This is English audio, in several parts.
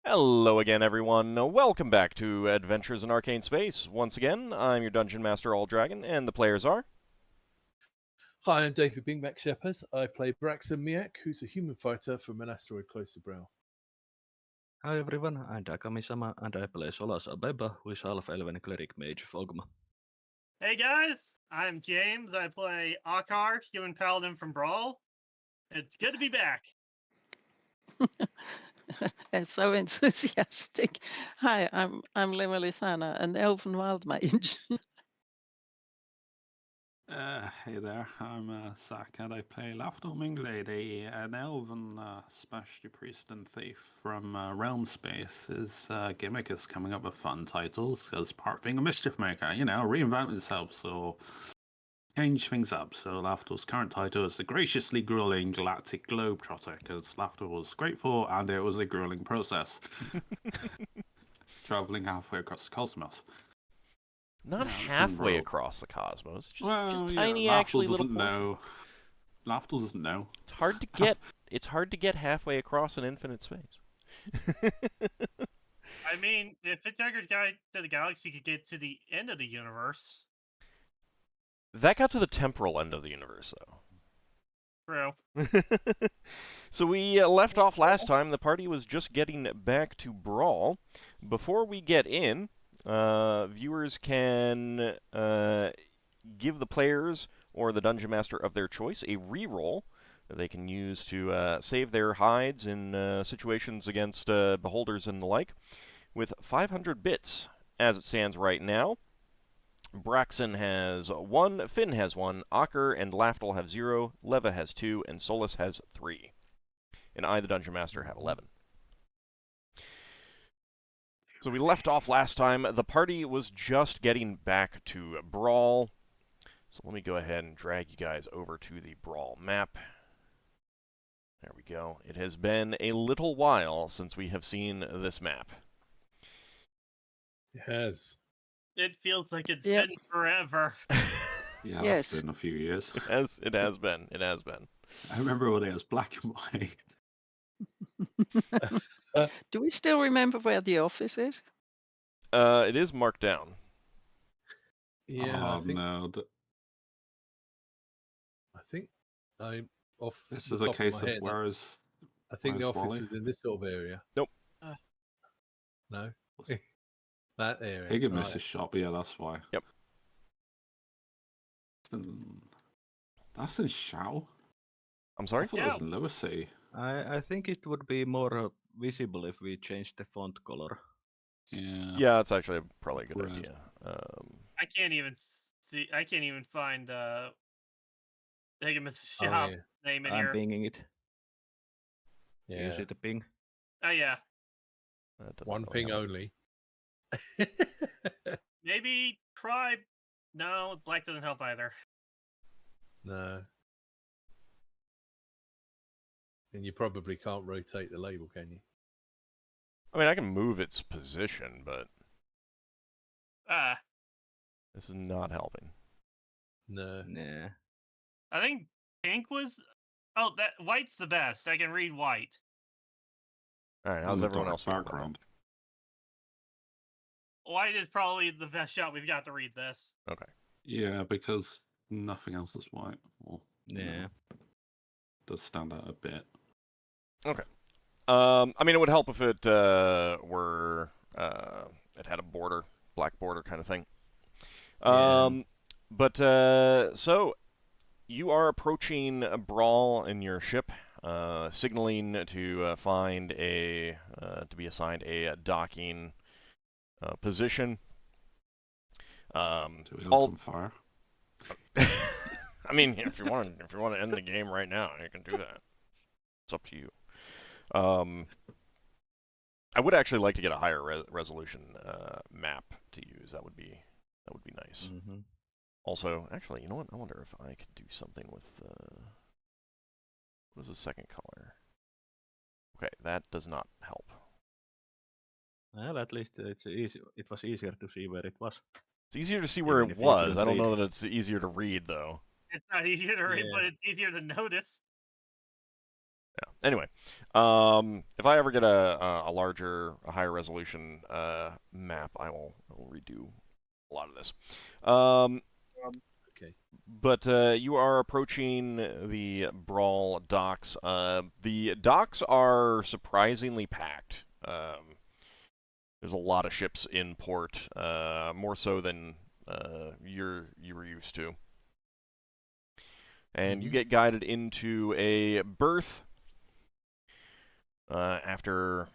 Hello again, everyone. Welcome back to Adventures in Arcane Space. Once again, I'm your Dungeon Master, AuldDragon, and the players are... Hi, I'm David Bingback Shepherd. I play Braxon Miacc, who's a human fighter from an asteroid close to Bral. Hi everyone, I'm Dakami-sama and I play Solas Ebha, who is Half-Elven Cleric Mage Fogma. Hey guys, I'm James. I play Ockar, human paladin from Brawl. It's good to be back. It's so enthusiastic. Hi, I'm Levalithana, an elven wild mage. Hey there, I'm Zach and I play Lafdul Moonglade, an elven specialty priest and thief from Realm Space. His gimmick is coming up with fun titles as part of being a Mischiefmaker, reinvent himself, so change things up. So Lafdul's current title is the graciously grueling Galactic Globetrotter, because Lafdul was grateful and it was a grueling process. Traveling halfway across the cosmos. Not Yeah, halfway across the cosmos, just Lafdul tiny, actually, little... doesn't know. Lafdul doesn't know. It's hard to get... it's hard to get halfway across an infinite space. I mean, if Hitchhiker's Guide to the Galaxy could get to the end of the universe... That got to the temporal end of the universe, though. True. So we left off last time. The party was just getting back to Brawl. Before we get in, viewers can give the players or the dungeon master of their choice a reroll that they can use to save their hides in situations against beholders and the like with 500 bits. As it stands right now, Braxon has 1, Finn has 1, Ockar and Lafdul have 0, Leva has 2, and Solas has 3. And I, the Dungeon Master, have 11. So we left off last time. The party was just getting back to Brawl. So let me go ahead and drag you guys over to the Brawl map. There we go. It has been a little while since we have seen this map. It has. It feels like it's Yep. been forever. Yeah, Yes. it's been a few years. It has been. It has been. I remember when it was black and white. Do we still remember where the office is? It is marked down. Yeah, Oh I think no, I'm off this the is a top case of my of head. where is I think the where's office Wally? was in this sort of area. Nope. No? That area. He could right. miss his shot, but yeah, that's why. Yep. That's in Shao. I'm I sorry? thought it was in Lower City. I think it would be more visible if we changed the font color. Yeah. Yeah, that's actually probably a good Red. idea. I can't even see. I can't even find Higgins' Oh, shop yeah. name in I'm here. pinging it. Yeah. You see the ping? Oh yeah. that doesn't One really ping help. only. Maybe try. No, black doesn't help either. No. And you probably can't rotate the label, can you? I mean, I can move its position, but Ah, this is not helping. No. Nah. I think pink was. Oh, that white's the best. I can read white. All right, how's And the everyone dark else feeling? background? White is probably the best shot we've got to read this. Okay. Yeah, because nothing else is white. Well, Yeah. does stand out a bit. I mean, it would help if it were it had a border, black border kind of thing. But so you are approaching a Brawl in your ship, signaling to find a to be assigned a docking position. Do we all- open fire? I mean, if you want to end the game right now, you can do that. It's up to you. I would actually like to get a higher resolution map to use. That would be nice. Mm-hmm. Also, actually, you know what? I wonder if I could do something with what is the second color? Okay, that does not help. Well, at least it's easy. It was easier to see where it was. It's easier to see where Even it if you was. couldn't I don't read. know that it's easier to read though. It's not easier to read, Yeah. but it's easier to notice. Yeah. Anyway, if I ever get a larger, a higher resolution map, I will redo a lot of this. Okay. But you are approaching the Brawl docks. The docks are surprisingly packed. There's a lot of ships in port, more so than you were used to. And you get guided into a berth after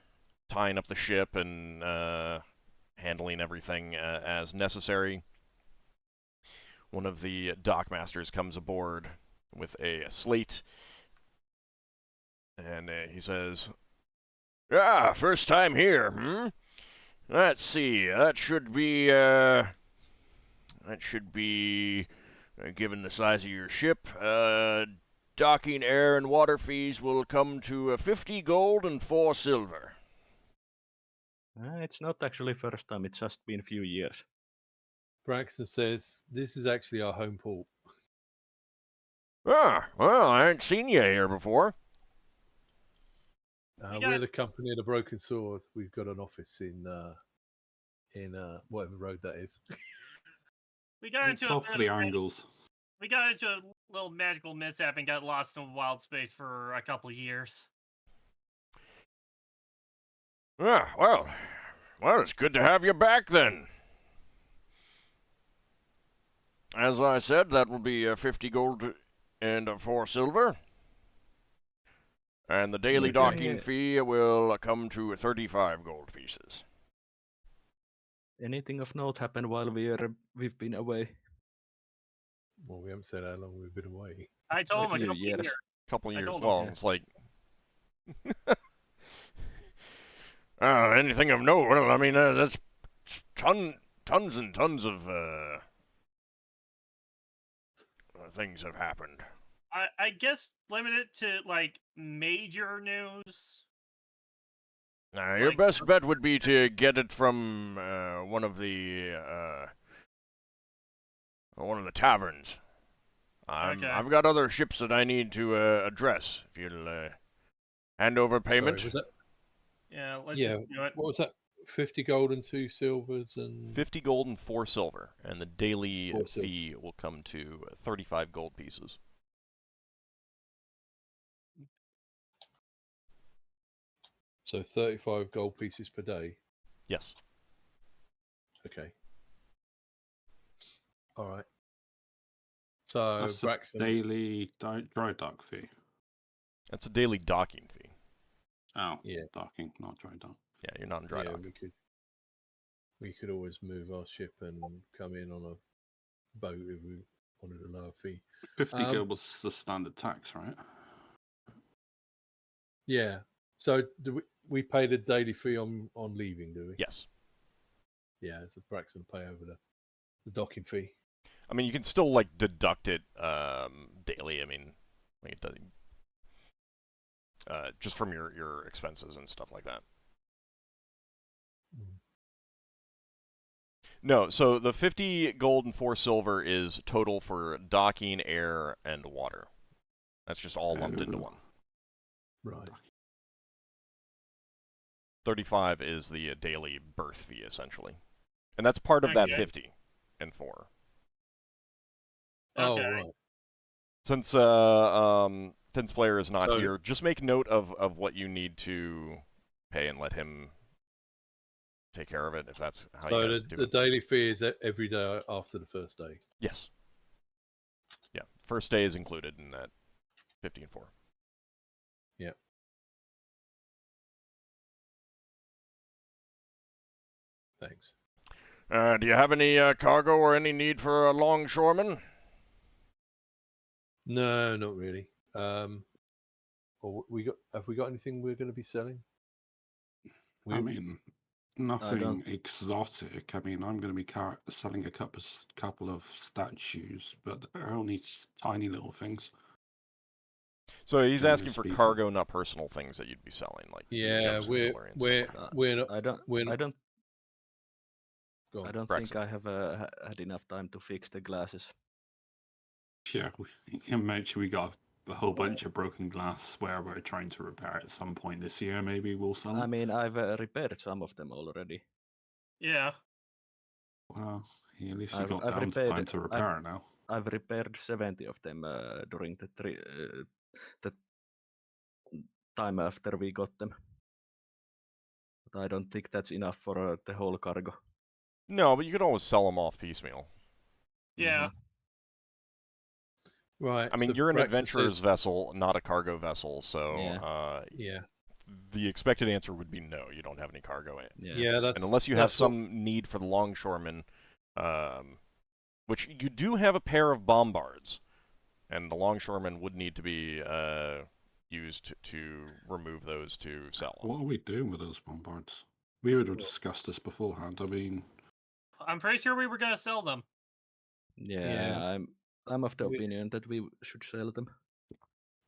tying up the ship and handling everything as necessary. One of the dockmasters comes aboard with a slate, and he says, "Ah, first time here, hmm? Let's see, that should be, given the size of your ship, docking, air, and water fees will come to 50 gold and 4 silver." It's not actually first time, it's just been few years. Braxon says, "This is actually our home port." Ah, well, I ain't seen you here before. We're the company of the Broken Sword. We've got an office in whatever road that is. We got It's into off the angles. We got into a little magical mishap and got lost in wild space for a couple years. Ah, well, it's good to have you back then. As I said, that will be 50 gold and 4 silver. And the daily Okay. docking fee will come to 35 gold pieces. Anything of note happened while we've been away? Well, we haven't said how long we've been away. I told him a few couple years. years. Couple I years. told him. Well, Yeah. it's like anything of note. Well, I mean, that's tons and tons of things have happened. I guess limited to like major news. Your Like- best bet would be to get it from one of the taverns. Okay. I've got other ships that I need to address. If you'll hand over payment. Sorry, was that? Yeah, let's Yeah. just do it. What was that? 50 gold and 2 silvers and 50 gold and 4 silver, and the daily 4 silver. fee will come to 35 gold pieces. so 35 gold pieces per day. Yes. Okay. All right. So That's the Braxton, daily dry dock fee. That's a daily docking fee. Oh, Yeah. docking, not dry dock. Yeah, you're not in dry yeah, dock. we could always move our ship and come in on a boat if we wanted a lower fee. 50 gold was the standard tax, right? Yeah. So do we pay the daily fee on leaving? Do we? Yes. Yeah. So Braxton pay over the docking fee. I mean, you can still like deduct it daily. I mean, like it doesn't. Just from your expenses and stuff like that. No, so the 50 gold and 4 silver is total for docking, air, and water. That's just all lumped into one. Right. 35 is the daily berth fee, essentially. And that's part of that Okay. 50 and 4. Oh, Okay. right. Since Finn's player is not So- here, just make note of what you need to pay and let him take care of it if that's how So you guys the do it. daily fee is every day after the first day. Yes. Yeah, first day is included in that 50 and 4. Yeah. Thanks. Do you have any cargo or any need for a longshoreman? No, not really. Or have we got anything we're going to be selling? I mean, nothing exotic. I mean, I'm going to be selling a couple of statues, but they're only tiny little things. So he's Yeah, asking there's for people. cargo, not personal things that you'd be selling, like Yeah, gems and we're jewelry and stuff like that. we're not. I don't Go on. I don't think I have had enough time to fix the glasses. Yeah, imagine we got a whole bunch of broken glass where we're trying to repair at some point this year. Maybe we'll sell I them. mean, I've repaired some of them already. Yeah. Well, at least you I've- got I've downtime repaired- to repair it now. I've repaired 70 of them during the time after we got them. But I don't think that's enough for the whole cargo. No, but you could always sell them off piecemeal. Yeah. Right. I mean, so you're an Braxon adventurer's says- vessel, not a cargo vessel, so Yeah. Yeah. the expected answer would be no, you don't have any cargo in. Yeah. That's And unless you have that's what- some need for the longshoremen, which you do have a pair of bombards, and the longshoremen would need to be used to remove those to sell them. What are we doing with those bombards? We would have discussed this beforehand. I mean, I'm pretty sure we were gonna sell them. Yeah, I'm of the We- opinion that we should sell them.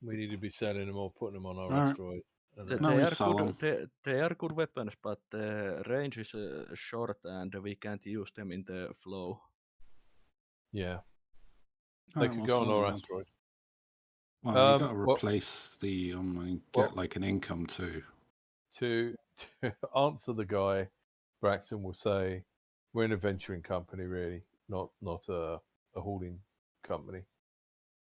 we need to be selling them or putting them on our Alright. asteroid. And They, then- No, they we are sell good. They are good weapons, but the range is short, and we can't use them in the flow. yeah. They alright, could we'll go on sell our them. asteroid. Well, you got to well- replace the and get well- like an income too. To answer the guy, Braxton will say, "We're an adventuring company, really, not a hauling company.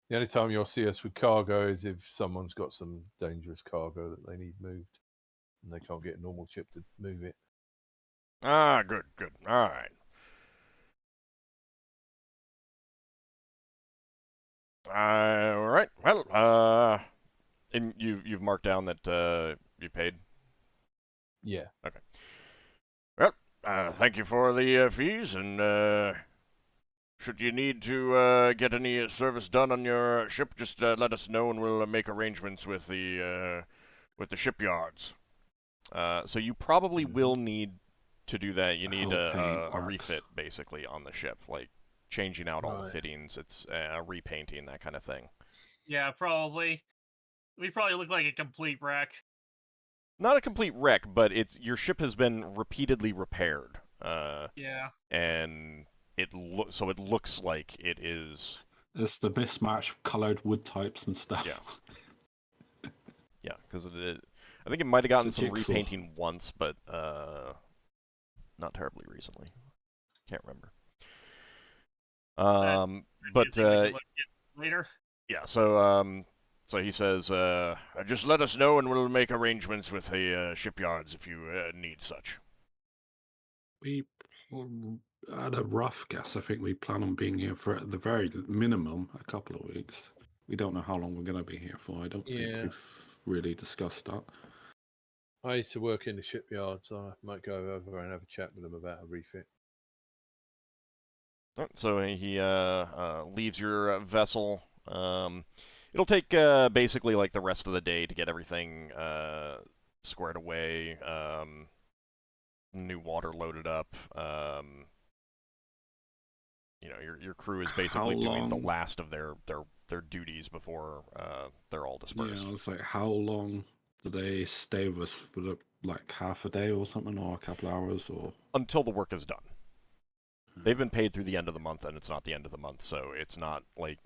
The only time you'll see us with cargo is if someone's got some dangerous cargo that they need moved, and they can't get a normal ship to move it." Ah, good. All right. All right. Well, and you've marked down that you paid. Yeah. Thank you for the fees, and should you need to get any service done on your ship, just let us know, and we'll make arrangements with the shipyards. So you probably will need to do that. You The need whole paint a works. refit, basically, on the ship, like changing out all the Right. fittings. It's repainting, that kind of thing. Yeah, probably. We probably look like a complete wreck. Not a complete wreck, but your ship has been repeatedly repaired. Yeah. And it looks like it is. It's the mismatched colored wood types and stuff. Yeah. Yeah, because I think it might have gotten It's a some jigsaw. repainting once, but not terribly recently. Can't remember. But I think we should look at later. yeah, so he says, just let us know, and we'll make arrangements with the shipyards if you need such. We, at a rough guess, I think we plan on being here for at the very minimum a couple of weeks. We don't know how long we're going to be here for. I don't think Yeah. we've really discussed that. I used to work in the shipyard, so I might go over and have a chat with them about a refit. So he leaves your vessel. It'll take basically like the rest of the day to get everything squared away, new water loaded up. Your crew is basically doing the long? last of their duties before they're all dispersed. Yeah, I was like, how long do they stay with us for like half a day or something, or a couple hours, or? Until the work is done. They've been paid through the end of the month, and it's not the end of the month, so it's not like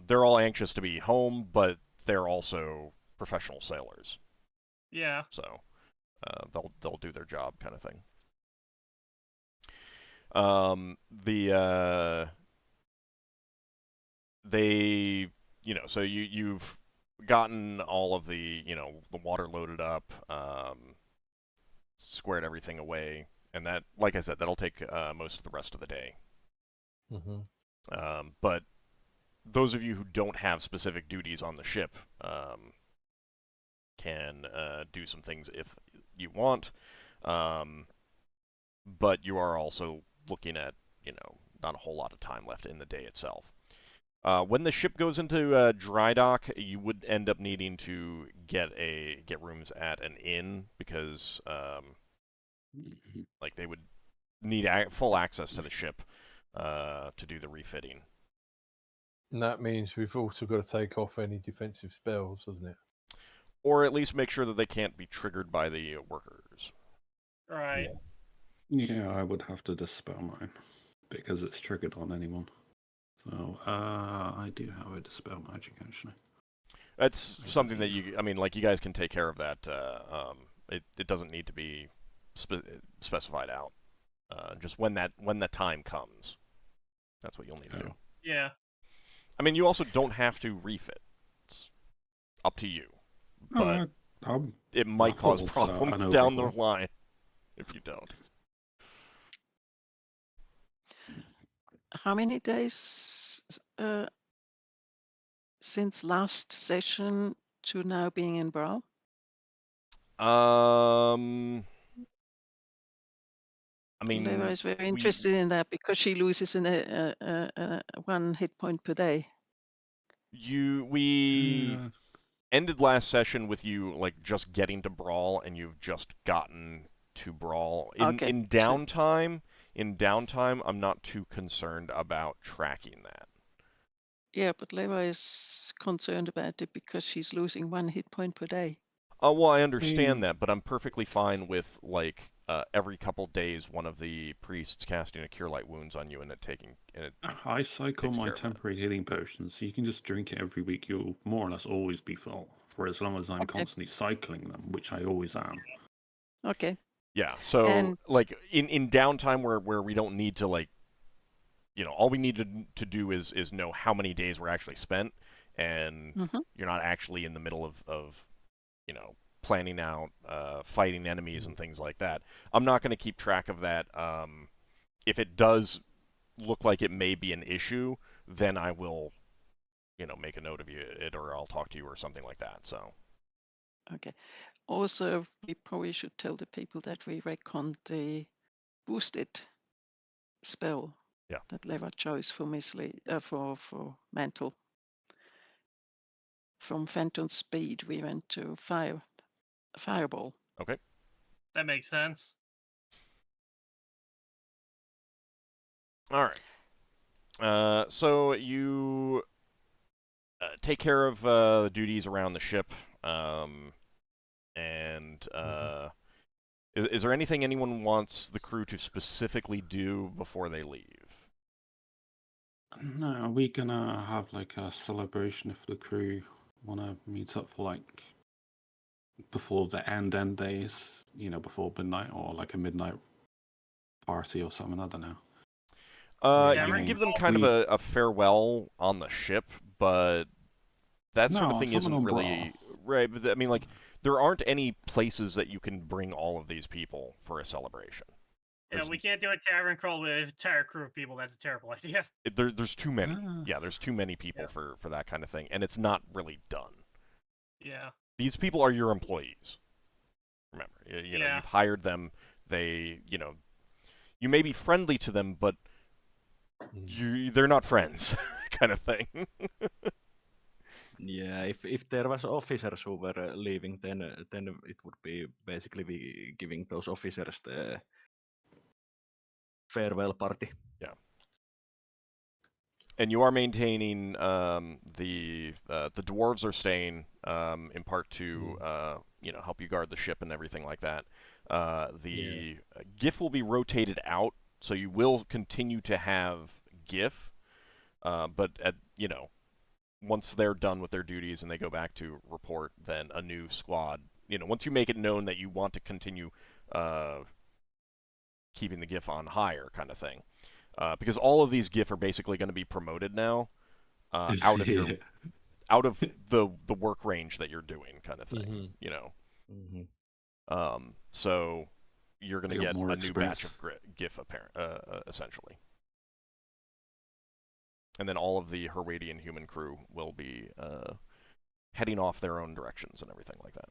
they're all anxious to be home, but they're also professional sailors, Yeah. so they'll do their job, kind of thing. So you've gotten all of the the water loaded up, squared everything away, and that, like I said, that'll take most of the rest of the day. Mm-hmm. But those of you who don't have specific duties on the ship can do some things if you want. But you are also looking at, not a whole lot of time left in the day itself. When the ship goes into dry dock, you would end up needing to get rooms at an inn, because like they would need full access to the ship to do the refitting. And that means we've also got to take off any defensive spells, doesn't it? Or at least make sure that they can't be triggered by the workers. Right. Yeah. Yeah, I would have to dispel mine because it's triggered on anyone. So I do have a dispel magic actually. That's something that I mean, like, you guys can take care of that. It doesn't need to be specified out. Just when the time comes, that's what you'll need to do. Yeah. I mean, you also don't have to refit. It's up to you. But it might cause problems down the line if you don't. How many days since last session to now being in Brawl? I mean, Leva is very interested in that because she loses one hit point per day. We ended last session with you, like, just getting to Brawl, and you've just gotten to Brawl. In downtime, I'm not too concerned about tracking that. Yeah, but Leva is concerned about it because she's losing one hit point per day. Well, I understand that, but I'm perfectly fine with, like, every couple days one of the priests casting a Cure Light Wounds on you and it taking... I cycle my temporary healing potions, so you can just drink it every week. You'll more or less always be full, for as long as I'm constantly cycling them, which I always am. Okay. Yeah, so, like, in downtime where we don't need to, like, you know, all we need to do is know how many days were actually spent, and you're not actually in the middle of you know, planning out, fighting enemies and things like that. I'm not going to keep track of that. If it does look like it may be an issue, then I will, you know, make a note of it, or I'll talk to you or something like that. So. Okay. Also, we probably should tell the people that we reckoned the boosted spell that Leva chose for for Mantle. From Phantom Speed, we went to Fireball. Okay. That makes sense. All right. So you take care of the duties around the ship, and is there anything anyone wants the crew to specifically do before they leave? No, are we gonna have like a celebration if the crew wanna meet up for like before the end days, you know, before midnight, or like a midnight party or something? I don't know. You can give them kind of a farewell on the ship, but that sort of thing isn't really right. But I mean, like, there aren't any places that you can bring all of these people for a celebration. Yeah, we can't do a tavern crawl with an entire crew of people. That's a terrible idea. There's too many. Yeah, there's too many people for that kind of thing, and it's not really done. Yeah. These people are your employees. Remember, you know, you've hired them. They, you know, you may be friendly to them, but they're not friends, kind of thing. Yeah, if there was officers who were leaving, then it would be basically giving those officers the farewell party. Yeah. And you are maintaining the dwarves are staying in part to you know, help you guard the ship and everything like that. The GIF will be rotated out, so you will continue to have GIF, but you know, once they're done with their duties and they go back to report, then a new squad. You know, once you make it known that you want to continue keeping the GIF on higher, kind of thing. Because all of these GIF are basically going to be promoted now out of your out of the work range that you're doing, kind of thing. You know, so you're going to get a new batch of GIF, essentially, and then all of the Herwadian human crew will be heading off their own directions and everything like that.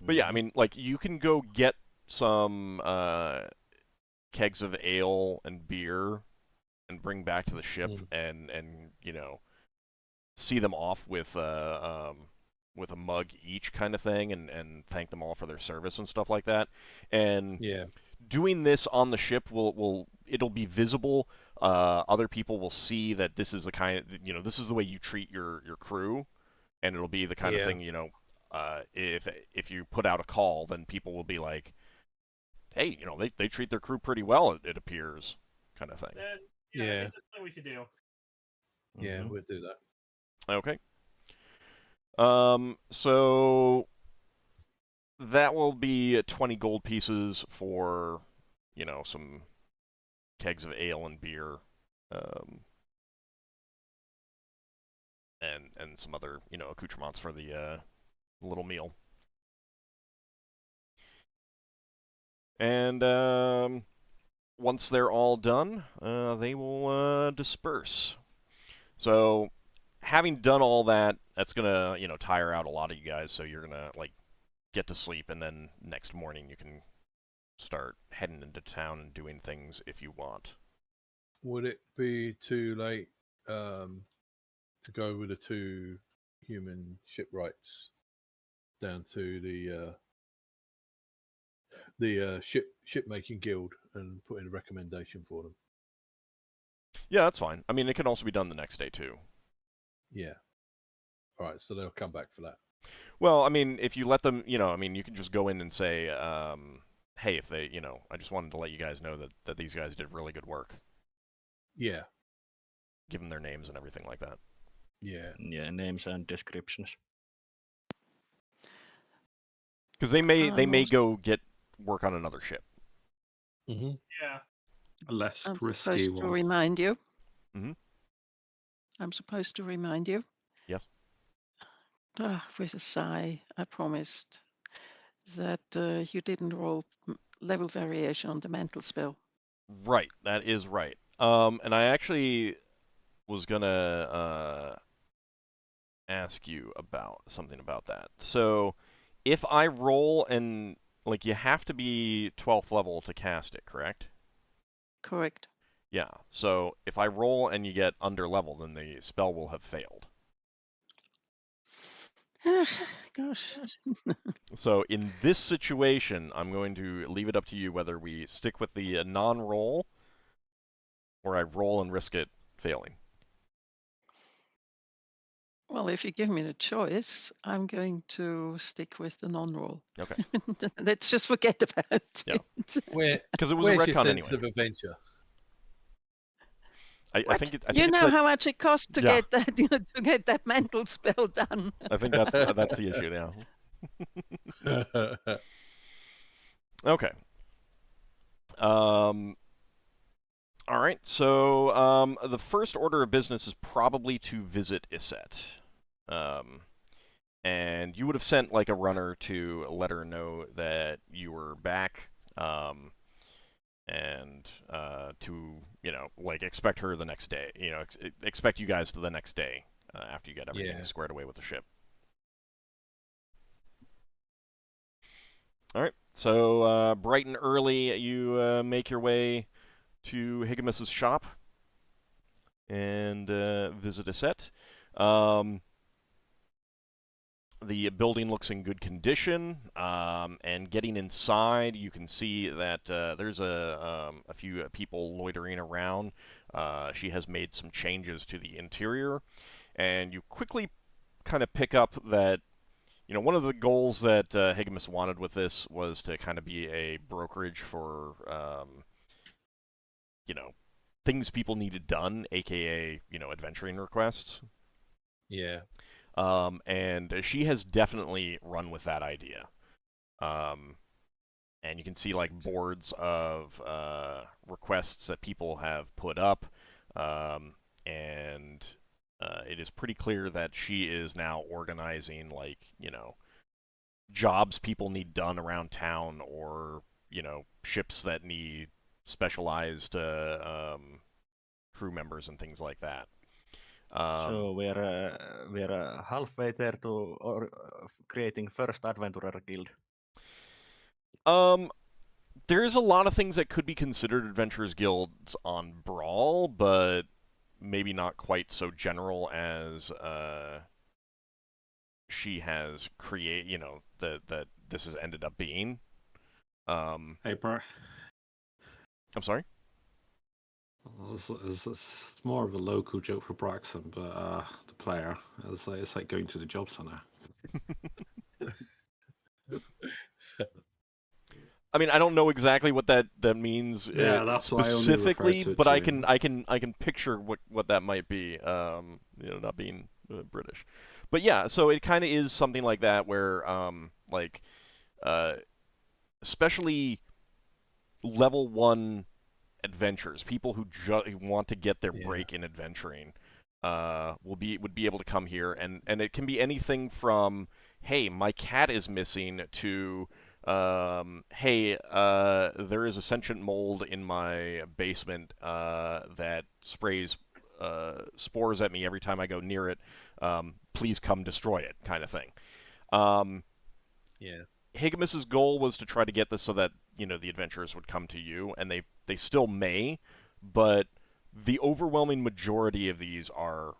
But yeah, I mean, like, you can go get some kegs of ale and beer and bring back to the ship and you know, see them off with a mug each, kind of thing, and thank them all for their service and stuff like that. And doing this on the ship it'll be visible. Other people will see that this is the kind of, you know, this is the way you treat your crew, and it'll be the kind of thing, you know, if you put out a call, then people will be like, hey, you know, they treat their crew pretty well, it appears, kind of thing. I think that's what we should do. Yeah, Mhm. we'll do that. Okay. So that will be 20 gold pieces for, some kegs of ale and beer, and some other, accoutrements for the little meal. And once they're all done, they will disperse. So, having done all that, that's gonna, tire out a lot of you guys. So you're gonna get to sleep, and then next morning you can start heading into town and doing things if you want. Would it be too late to go with the 2 human shipwrights down to the shipmaking guild and put in a recommendation for them? Yeah, that's fine. I mean, it can also be done the next day too. Yeah. All right, so they'll come back for that. Well, I mean, if you let them, you can just go in and say, hey, if they, I just wanted to let you guys know that these guys did really good work. Yeah. Give them their names and everything like that. Yeah. Yeah, names and descriptions. Because they may go get work on another ship. Mm-hmm. Yeah. A less I'm risky supposed to one. remind you. Mhm. I'm supposed to remind you. Yes. With a sigh, I promised that you didn't roll level variation on the mental spell. Right, that is right. And I actually was gonna ask you about something about that. So, if I roll and you have to be 12th level to cast it, correct? Correct. Yeah. So if I roll and you get under level, then the spell will have failed. Gosh. So in this situation, I'm going to leave it up to you whether we stick with the non-roll or I roll and risk it failing. Well, if you give me the choice, I'm going to stick with the non-roll. Okay. Let's just forget about Yeah. it. Because it was a Where's your retcon sense anyway. of adventure? I think you it's know how much it costs to Yeah. get that to get that mental spell done. I think that's the issue now. Okay. All right. So the first order of business is probably to visit Iset. And you would have sent a runner to let her know that you were back, and to expect her the next day. Expect you guys to the next day after you get everything squared away with the ship. All right. So bright and early, you make your way to Higamus's shop and visit Iset. The building looks in good condition, and getting inside, you can see that there's a few people loitering around. She has made some changes to the interior, and you quickly kind of pick up that one of the goals that Higamus wanted with this was to kind of be a brokerage for things people needed done, aka adventuring requests. Yeah. And she has definitely run with that idea. And you can see boards of requests that people have put up, and it is pretty clear that she is now organizing jobs people need done around town, or ships that need specialized crew members and things like that. So we're halfway there to creating first adventurer guild. There's a lot of things that could be considered adventurers guilds on Brawl, but maybe not quite so general as she has that this has ended up being. Hey, bro. I'm sorry? It's more of a local joke for Braxon, but the player, it's like going to the job center. I mean, I don't know exactly what that means Yeah, that's why I only refer specifically, to it but to I him. can picture what that might be. Not being British, but yeah. So it kind of is something like that, where uh, especially level 1 adventurers, people who want to get their break in adventuring, would be able to come here, and it can be anything from, hey, my cat is missing, to hey, there is a sentient mold in my basement that sprays spores at me every time I go near it. Please come destroy it, kind of thing. Yeah. Higgamis's goal was to try to get this so that, the adventurers would come to you, and they still may, but the overwhelming majority of these are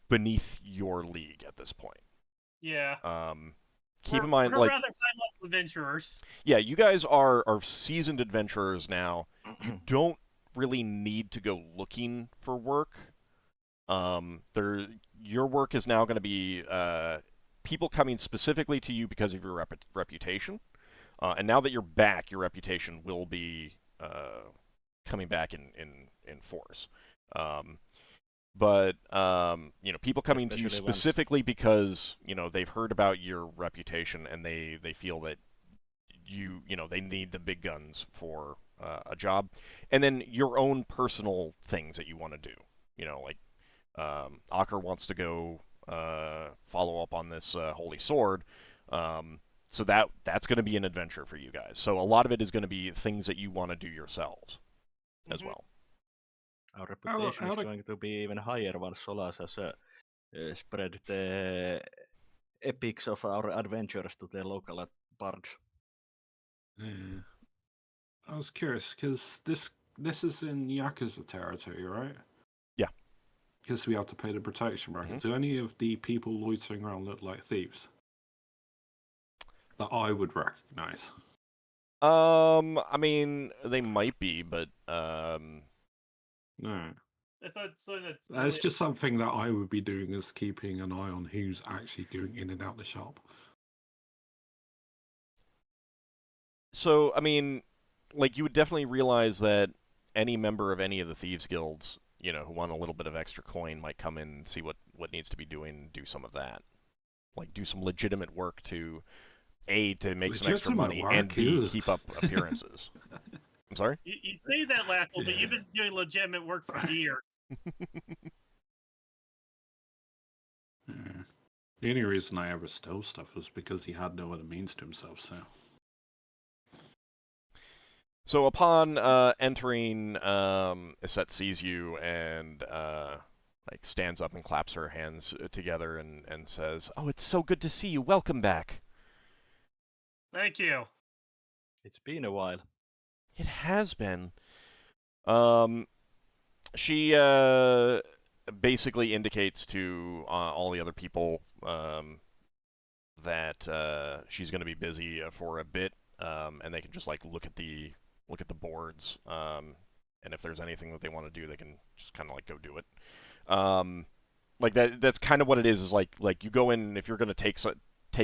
beneath your league at this point. Yeah. Keep in mind, we're like, rather high-level adventurers. yeah, you guys are seasoned adventurers now. You don't really need to go looking for work. Your work is now going to be people coming specifically to you because of your reputation. And now that you're back, your reputation will be coming back in force. But people coming to you Especially once- specifically because they've heard about your reputation, and they feel that they need the big guns for a job, and then your own personal things that you want to do. Like Ockar wants to go follow up on this holy sword. So that's going to be an adventure for you guys. So a lot of it is going to be things that you want to do yourselves as well. Our reputation is going to be even higher once Solas has spread the epics of our adventures to the local bards. Yeah. I was curious because this is in Yakuza territory, right? Yeah. Because we have to pay the protection bracket. Do any of the people loitering around look like thieves that I would recognize? I mean, they might be, but No. I thought so. It's just something that I would be doing, is keeping an eye on who's actually going in and out the shop. So, I mean, like, you would definitely realize that any member of any of the thieves guilds, who want a little bit of extra coin, might come in and see what needs to be doing, do some of that. Like, do some legitimate work to, A, to make some extra money, and B, keep up appearances. I'm sorry? You say that, Lafdul, but you've been doing legitimate work for years. The only reason I ever stole stuff was because he had no other means to himself, so... So upon entering, Iset sees you and stands up and claps her hands together and says, "Oh, it's so good to see you. Welcome back." Thank you. It's been a while. It has been. She basically indicates to all the other people that she's going to be busy for a bit, and they can just look at the boards, and if there's anything that they want to do, they can just kind of go do it. That's kind of what it is like you go in, if you're going to take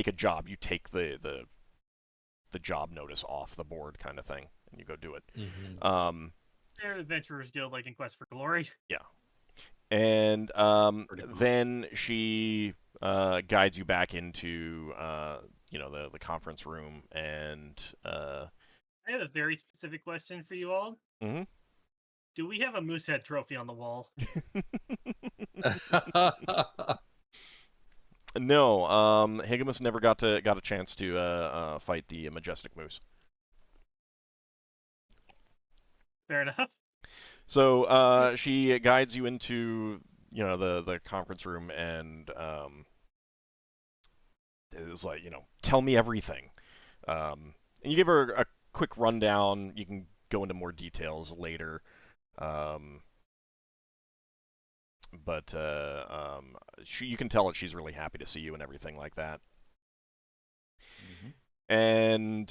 a job, you take the job notice off the board, kind of thing, and you go do it. They're Adventurers Guild, in Quest for Glory. Yeah. And then she guides you back into the conference room, and I have a very specific question for you all. Mm-hmm. Do we have a Moosehead trophy on the wall? No, Higamus never got a chance to fight the majestic moose. Fair enough. So she guides you into the conference room, and is like, tell me everything. And you give her a quick rundown. You can go into more details later. But you can tell that she's really happy to see you and everything like that. And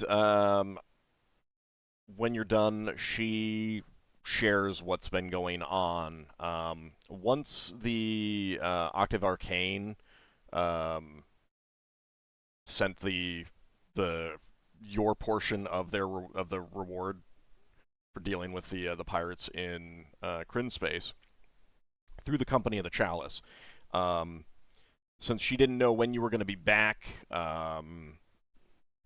when you're done, she shares what's been going on. Once the Octave Arcane sent the your portion of their of the reward for dealing with the pirates in Kryn space through the Company of the Chalice. Since she didn't know when you were going to be back,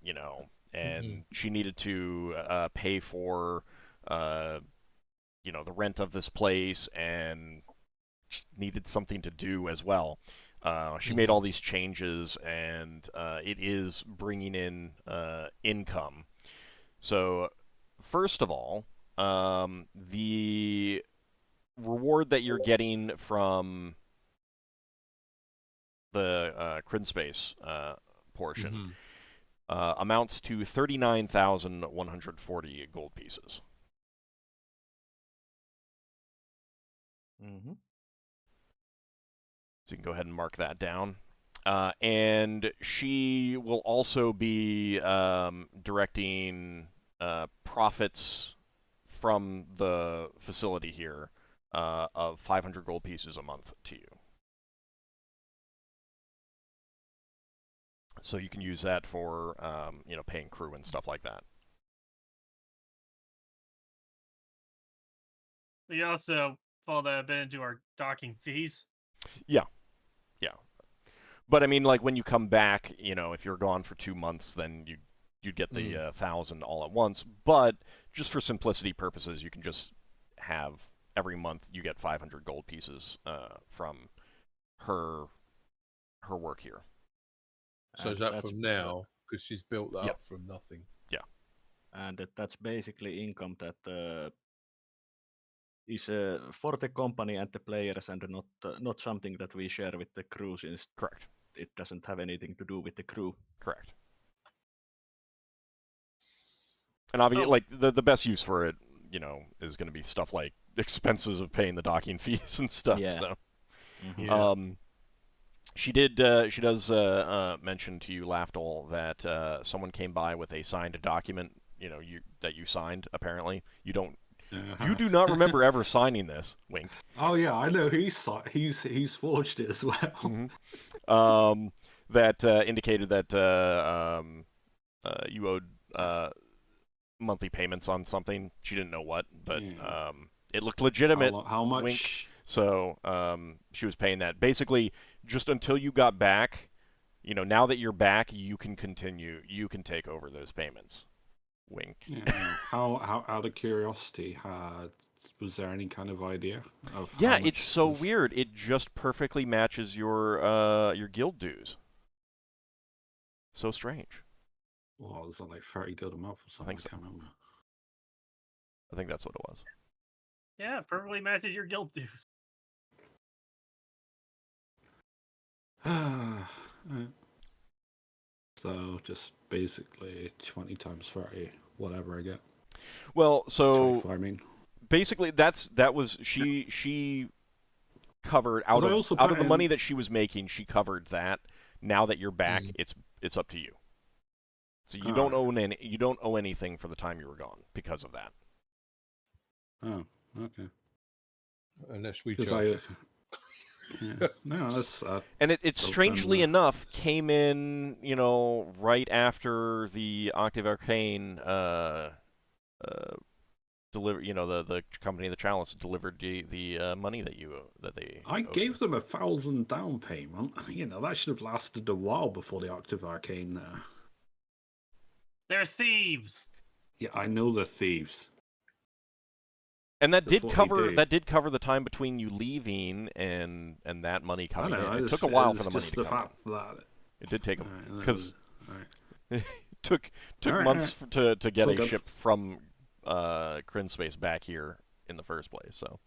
you know, and she needed to pay for, you know, the rent of this place and needed something to do as well. She made all these changes, and it is bringing in income. So, first of all, the reward that you're getting from the Kryn space portion amounts to 39,140 gold pieces. Mm-hmm. So you can go ahead and mark that down. And she will also be directing profits from the facility here of 500 gold pieces a month to you. So you can use that for, you know, paying crew and stuff like that. We also fall that a bit into our docking fees. Yeah. But I mean, like when you come back, you know, if you're gone for 2 months, then you'd get the 1,000 all at once. But just for simplicity purposes, you can just have every month you get 500 gold pieces from her work here. So is that from now? Because she's built that up from nothing. Yeah. And that's basically income that is for the company and the players, and not something that we share with the crew, since Correct. It doesn't have anything to do with the crew. Correct. And obviously, like the best use for it, you know, is going to be stuff like expenses of paying the docking fees and stuff. Yeah. So, Mm-hmm. she does mention to you, Lafdul, that someone came by with a signed document. You know, that you signed. Apparently, you don't. You do not remember ever signing this. Wink. Oh yeah, I know he's forged it as well. That indicated that you owed monthly payments on something. She didn't know what, but it looked legitimate. How much? Wink. So she was paying that. Basically, just until you got back, you know, now that you're back, you can continue. You can take over those payments. Wink. Yeah. How out of curiosity, was there any kind of idea of? Yeah, it's so weird. It just perfectly matches your guild dues. So strange. Well, it's like 30 gold a month or something. I think so. I can't remember. I think that's what it was. Yeah, perfectly matches your guild dues. So just basically 20 times 30, whatever I get. Well, so I mean, basically that was she covered out of the money that she was making. She covered that. Now that you're back, it's up to you. So you don't owe anything for the time you were gone because of that. Oh, okay. Unless we charge it. Yeah. No, that's and it strangely enough came in, you know, right after the Octave Arcane delivered. You know, the Company of the Chalice delivered the money that they. I gave them 1,000 down payment. You know, that should have lasted a while before the Octave Arcane. They're thieves. Yeah, I know they're thieves. And that did cover the time between you leaving and that money coming in. It took a while for the money to come in. It did take because it took months to get a ship from Kryn space back here in the first place. So.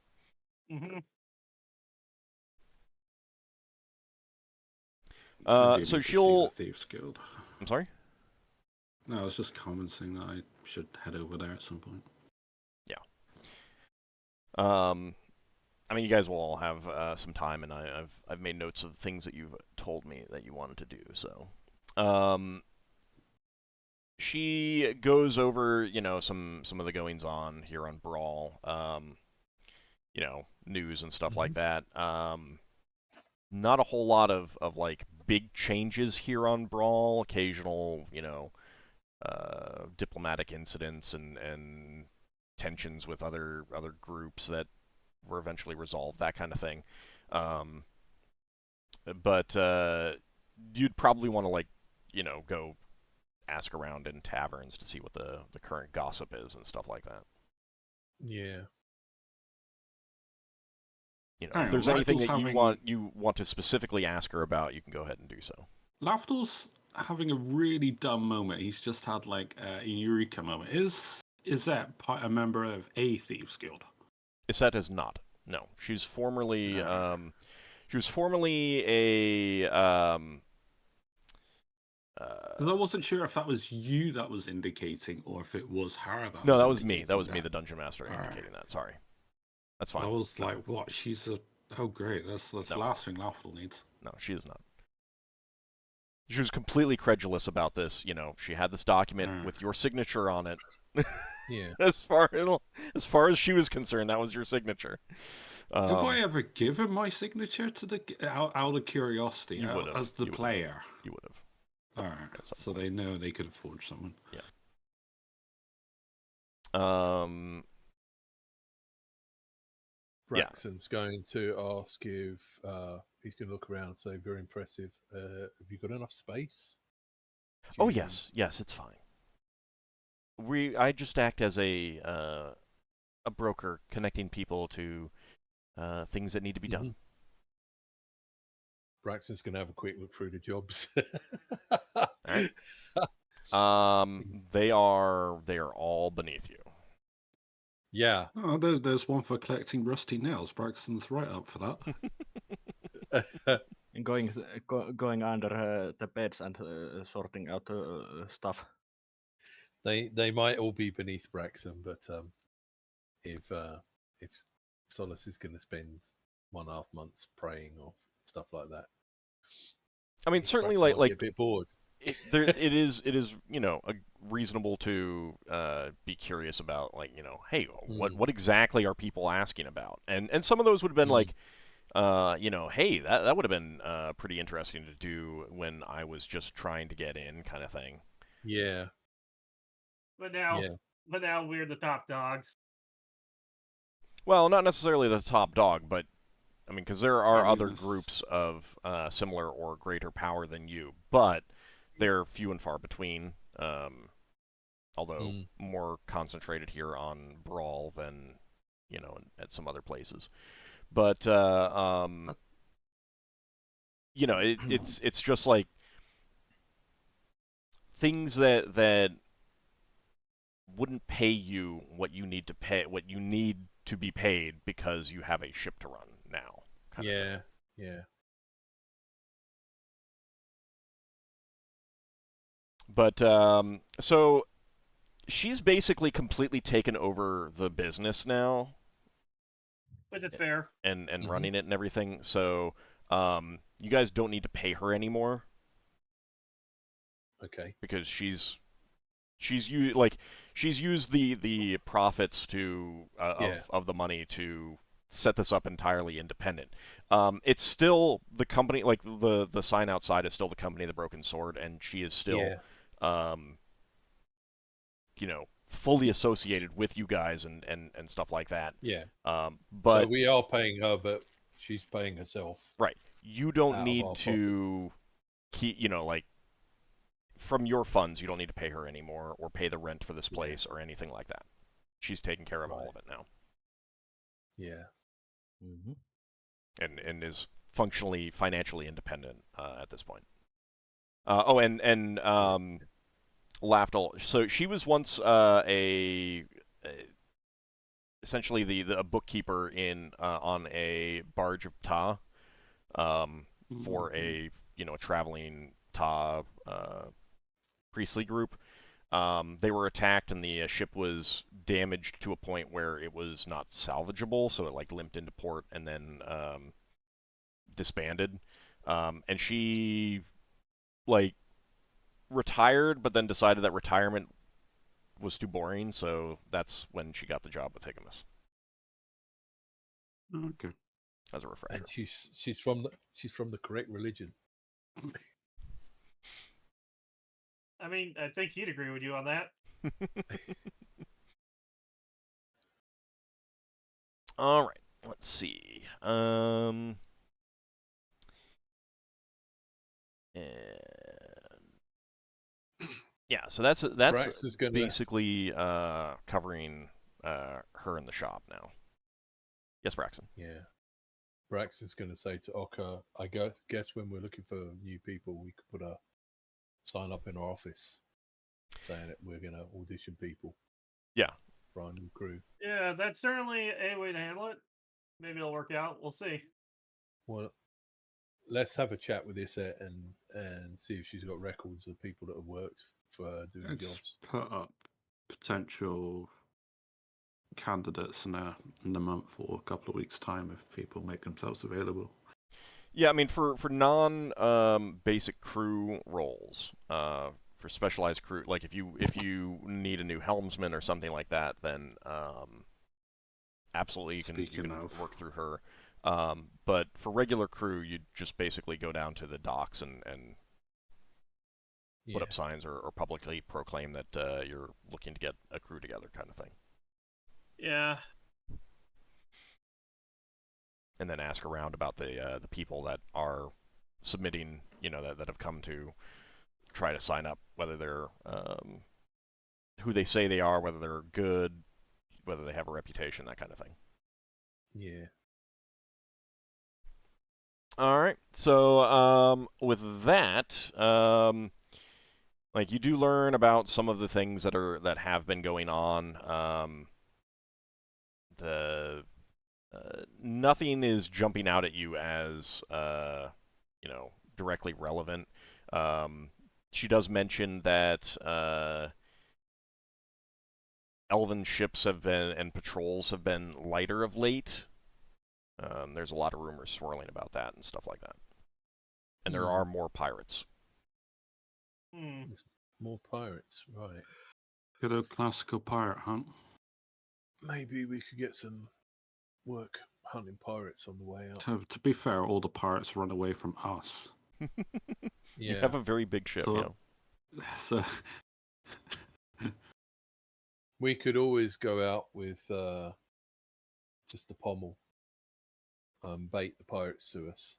So she'll. Thieves Guild. I'm sorry. No, I was just commenting that I should head over there at some point. I mean, you guys will all have some time, and I've made notes of things that you've told me that you wanted to do. So, she goes over, you know, some of the goings on here on Brawl, you know, news and stuff like that. Not a whole lot of like big changes here on Brawl. Occasional, you know, diplomatic incidents and tensions with other groups that were eventually resolved, that kind of thing. But you'd probably want to, like, go ask around in taverns to see what the current gossip is and stuff like that. Yeah. If there's anything that you want to specifically ask her about, you can go ahead and do so. Lafdul's having a really dumb moment. He's just had like a eureka moment. Is that a member of a thieves guild? Iset is not. No, she's formerly she was formerly a Because I wasn't sure if that was you that was indicating, or if it was her that. No, that was me. That was me, the dungeon master, indicating that. Sorry, that's fine. I was like, what? She's a. Oh, great. That's the last thing Lafdul needs. No, she is not. She was completely credulous about this. She had this document with your signature on it. Yeah. As far as she was concerned, that was your signature. Have I ever given my signature to the out of curiosity? You would have, as the player. You would have. Alright, so they know they could afford someone. Yeah. Braxon's going to ask if he's going to look around and say, very impressive. Have you got enough space? Oh, yes, it's fine. I just act as a broker, connecting people to things that need to be done. Braxton's going to have a quick look through the jobs. All right. They are all beneath you. Yeah. Oh, there's one for collecting rusty nails. Braxton's right up for that. And going under the beds and sorting out stuff. They might all be beneath Braxton, but if Solas is going to spend 1.5 months praying or stuff like that, I mean, certainly, Braxton might be a bit bored. It is reasonable to be curious about, like, hey, what exactly are people asking about? And some of those would have been like, hey, that would have been pretty interesting to do when I was just trying to get in, kind of thing. Yeah. But now we're the top dogs. Well, not necessarily the top dog, but I mean, because there are other groups of similar or greater power than you, but they're few and far between, although more concentrated here on Brawl than, at some other places. But, it's just like things that wouldn't pay you what you need to be paid because you have a ship to run now. Kind of thing. Yeah. But, so she's basically completely taken over the business now. Which is fair. And running it and everything. So, you guys don't need to pay her anymore. Okay. Because she's used the profits of the money to set this up entirely independent. It's still the company, like the sign outside is still the company, the Broken Sword, and she is still, fully associated with you guys and stuff like that. Yeah. But so we are paying her, but she's paying herself. Right. You don't need to keep, from your funds, you don't need to pay her anymore or pay the rent for this place or anything like that. She's taking care of all of it now. Yeah. And is functionally, financially independent at this point. And Lafdul. So she was once essentially a bookkeeper on a barge of Ta, for a traveling Ta priestly group. They were attacked, and the ship was damaged to a point where it was not salvageable, so it limped into port and then disbanded. And she retired, but then decided that retirement was too boring, so that's when she got the job with Higamus. Okay. As a refresher. And she's from the correct religion. I mean, I think he'd agree with you on that. All right. Let's see. Yeah, so that's basically covering her in the shop now. Yes, Braxon. Yeah. Braxton's going to say to Ockar, I guess when we're looking for new people, we could put a sign up in our office saying that we're going to audition people. Yeah. For our new crew. Yeah, that's certainly a way to handle it. Maybe it'll work out. We'll see. Well, let's have a chat with Iset and see if she's got records of people that have worked for her doing jobs. Put up potential candidates in a month or a couple of weeks' time if people make themselves available. Yeah, I mean for non basic crew roles, for specialized crew, like if you need a new helmsman or something like that, then absolutely you can work through her. But for regular crew, you just basically go down to the docks and put up signs or publicly proclaim that you're looking to get a crew together, kind of thing. Yeah. And then ask around about the people that are submitting, that have come to try to sign up, whether they're who they say they are, whether they're good, whether they have a reputation, that kind of thing. Yeah. All right. So with that, like you do learn about some of the things that have been going on. Nothing is jumping out at you as directly relevant. She does mention that elven ships and patrols have been lighter of late. There's a lot of rumors swirling about that and stuff like that. And there are more pirates. There's more pirates, right. Good old classical pirate hunt. Maybe we could get some work hunting pirates on the way out. To be fair, all the pirates run away from us. You have a very big ship, So we could always go out with just a pommel, bait the pirates to us.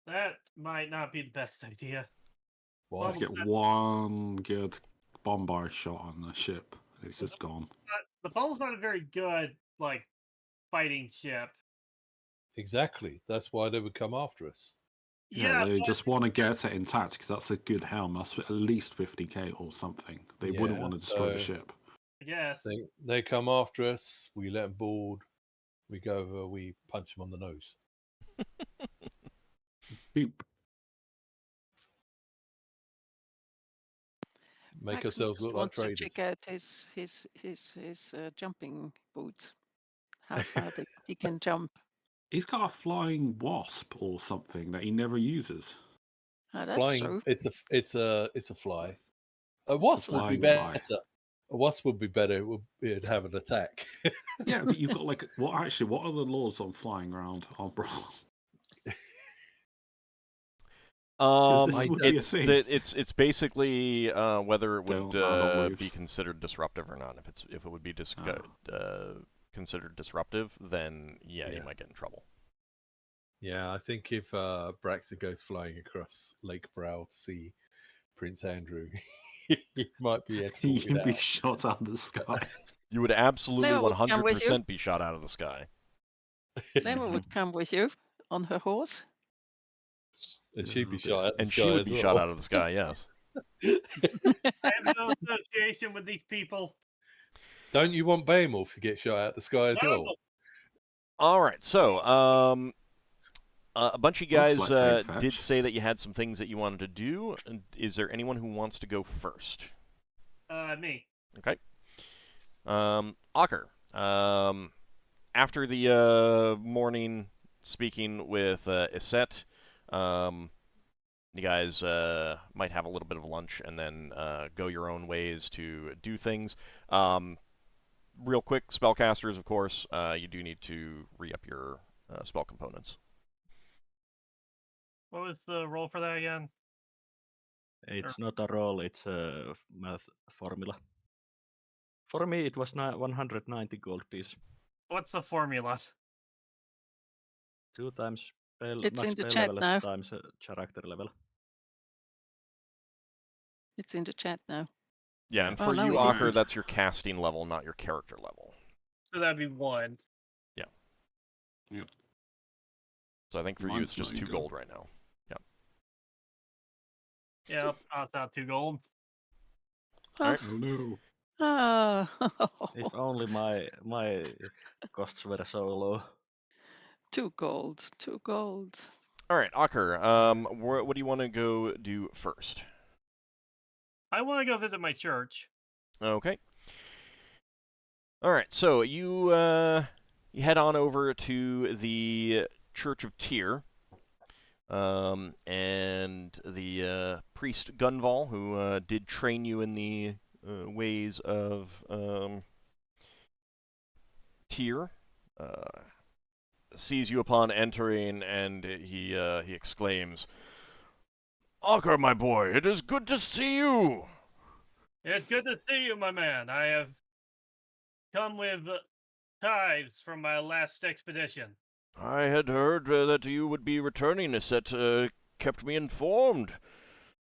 That might not be the best idea. Let's get one good bombard shot on the ship. It's just gone. The pommel's not a very good, fighting ship. Exactly. That's why they would come after us. Yeah, they just want to get it intact because that's a good helm. That's at least 50k or something. They wouldn't want to destroy the ship. Yes. They come after us. We let them board. We go over. We punch them on the nose. Boop. Make ourselves look like traders. To check out his jumping boots. How far he can jump. He's got a flying wasp or something that he never uses. Oh, that's flying. true. It's a fly. A wasp would be better. A wasp would be better. It'd have an attack. Yeah, but you've got what are the laws on flying around on Brawl? It's basically whether it would be considered disruptive or not. If it would be considered disruptive, then you might get in trouble. Yeah, I think if Braxon goes flying across Lake Bral to see Prince Andrew, he might be escorted He'd be shot out of the sky. You would absolutely 100% be shot out of the sky. Lemma would come with you on her horse. And she'd be shot out of the sky. And she would be shot out of the sky, yes. I have no association with these people. Don't you want Behemoth to get shot out of the sky as well? All right, so a bunch of you guys did say that you had some things that you wanted to do. Is there anyone who wants to go first? Me. Okay. Ockar, after the morning speaking with Iset, you guys might have a little bit of lunch and then go your own ways to do things. Real quick, spellcasters, of course, you do need to re-up your spell components. What was the roll for that again? It's not a roll, it's a math formula. For me, it was 190 gold piece. What's the formula? 2 times It's max in the spell chat level now. times character level. It's in the chat now. Yeah, and Oh, for no, you, it Ockar, isn't. that's your casting level, not your character level. So that'd be 1. Yeah. Yep. So I think for you, Mine's it's just not 2 good. gold right now. Yep, I'll out 2 gold. Alright. Oh no. Ah, If only my costs were so low. 2 gold, 2 gold. All right, Ockar, what do you want to go do first? I want to go visit my church. Okay. All right, so you head on over to the Church of Tyr, and the priest Gunval, who did train you in the ways of Tyr, sees you upon entering, and he exclaims, "Ockar, my boy, it is good to see you." It's good to see you, my man. I have come with tithes from my last expedition. I had heard that you would be returning. Iset kept me informed.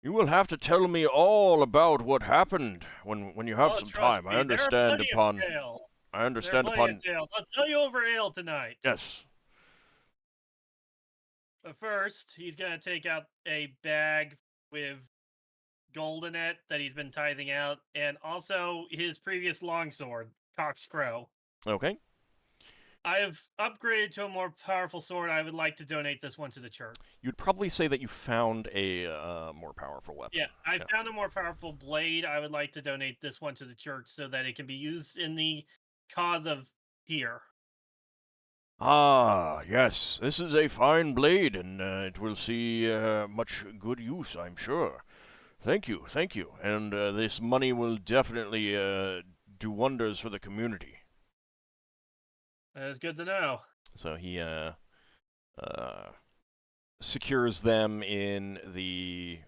You will have to tell me all about what happened when you have Oh, some trust time. me, I understand there are upon. plenty of tales. I There are understand plenty upon. of tales. I'll tell you over ale tonight. Yes. But first, he's gonna take out a bag with gold in it that he's been tithing out, and also his previous longsword, Cock's Crow. Okay. I have upgraded to a more powerful sword. I would like to donate this one to the church. You'd probably say that you found a more powerful weapon. Yeah, I found a more powerful blade. I would like to donate this one to the church so that it can be used in the cause of here. Ah, yes. This is a fine blade, and it will see much good use, I'm sure. Thank you, thank you. And this money will definitely do wonders for the community. It's good to know. So he secures them in the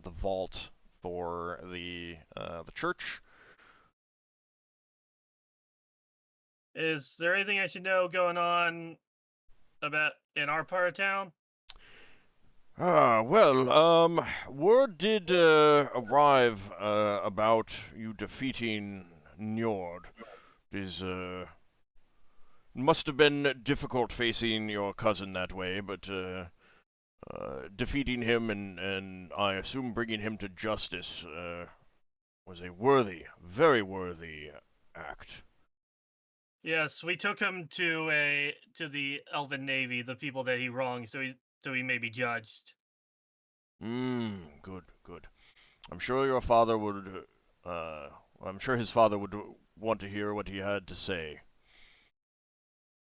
vault for the church. Is there anything I should know going on about in our part of town? Well, word did arrive about you defeating Njord. It must have been difficult facing your cousin that way, but defeating him and I assume bringing him to justice was a worthy, very worthy act. Yes, we took him to the Elven Navy, the people that he wronged, so he may be judged. Good, good. I'm sure your father would. I'm sure his father would want to hear what he had to say.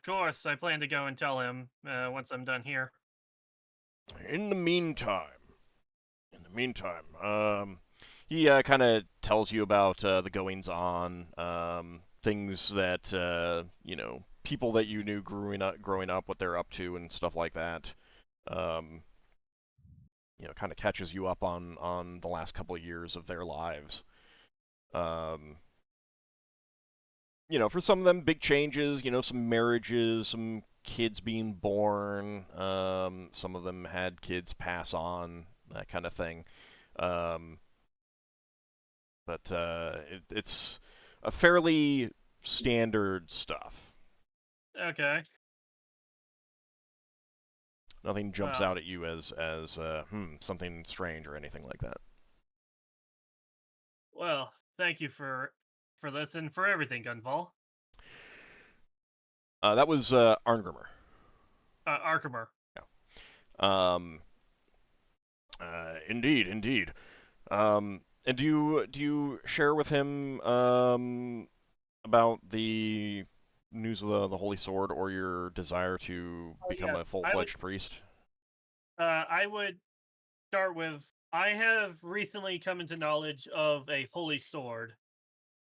Of course, I plan to go and tell him once I'm done here. In the meantime, he kind of tells you about the goings on, things that people that you knew growing up, what they're up to, and stuff like that. Kind of catches you up on the last couple of years of their lives. For some of them, big changes. Some marriages, some kids being born. Some of them had kids pass on, that kind of thing. But it's a fairly standard stuff. Okay. Nothing jumps Wow. out at you as something strange or anything like that. Well, thank you for this and for everything, Gunval. That was Anghammarand. Arkamer. Indeed. And do you share with him about the news of the Holy Sword or your desire to become yes. a full-fledged priest? I would start with, I have recently come into knowledge of a holy sword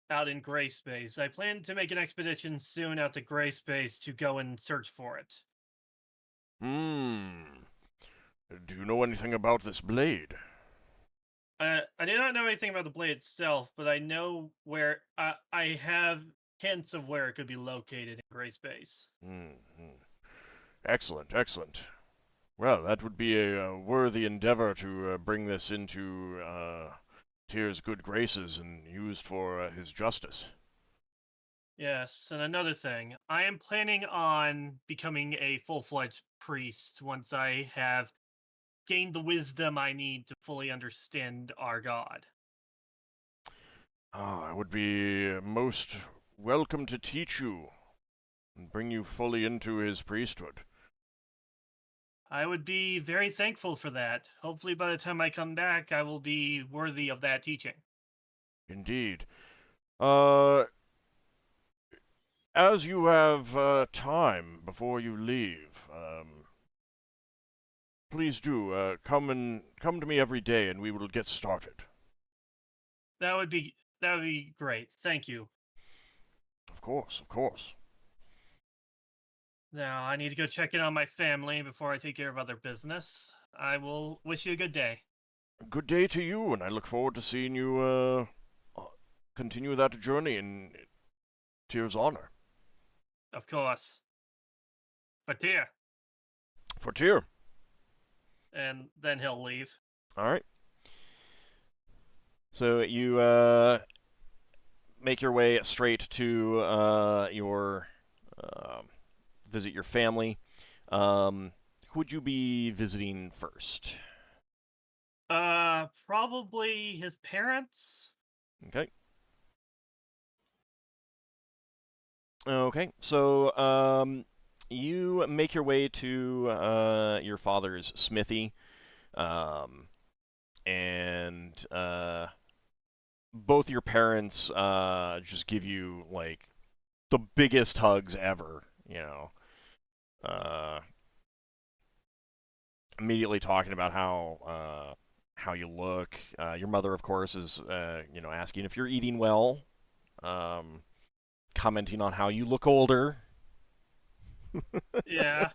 out in Gray Space. I plan to make an expedition soon out to Gray Space to go and search for it. Do you know anything about this blade? I do not know anything about the blade itself, but I know where I have hints of where it could be located in Gray Space. Excellent, excellent. Well, that would be a worthy endeavor to bring this into Tyr's good graces and used for his justice. Yes, and another thing, I am planning on becoming a full-fledged priest once I have gained the wisdom I need to fully understand our god. I would be most welcome to teach you and bring you fully into his priesthood. I would be very thankful for that. Hopefully by the time I come back, I will be worthy of that teaching. Indeed. As you have time before you leave, please do come to me every day, and we will get started. That would be great. Thank you. Of course, of course. Now I need to go check in on my family before I take care of other business. I will wish you a good day. Good day to you, and I look forward to seeing you continue that journey in Tyr's honor. Of course. For Tyr. For Tyr. And then he'll leave. All right. So you make your way straight to your visit your family. Who would you be visiting first? Probably his parents. Okay. Okay, so you make your way to your father's smithy, and both your parents just give you like the biggest hugs ever, you know. Immediately talking about how you look. Your mother, of course, is asking if you're eating well. Commenting on how you look older. Yeah.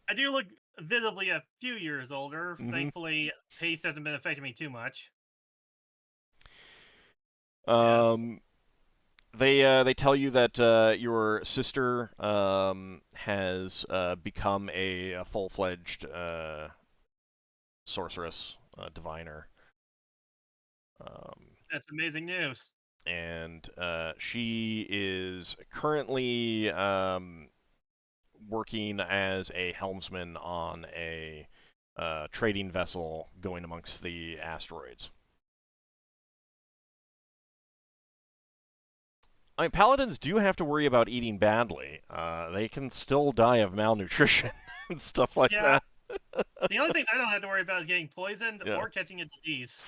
I do look visibly a few years older. Mm-hmm. Thankfully, haste hasn't been affecting me too much. Yes. They tell you that your sister has become a full-fledged sorceress, diviner. That's amazing news. And she is currently working as a helmsman on a trading vessel going amongst the asteroids. I mean, paladins do have to worry about eating badly. They can still die of malnutrition and stuff like that. The only things I don't have to worry about is getting poisoned or catching a disease.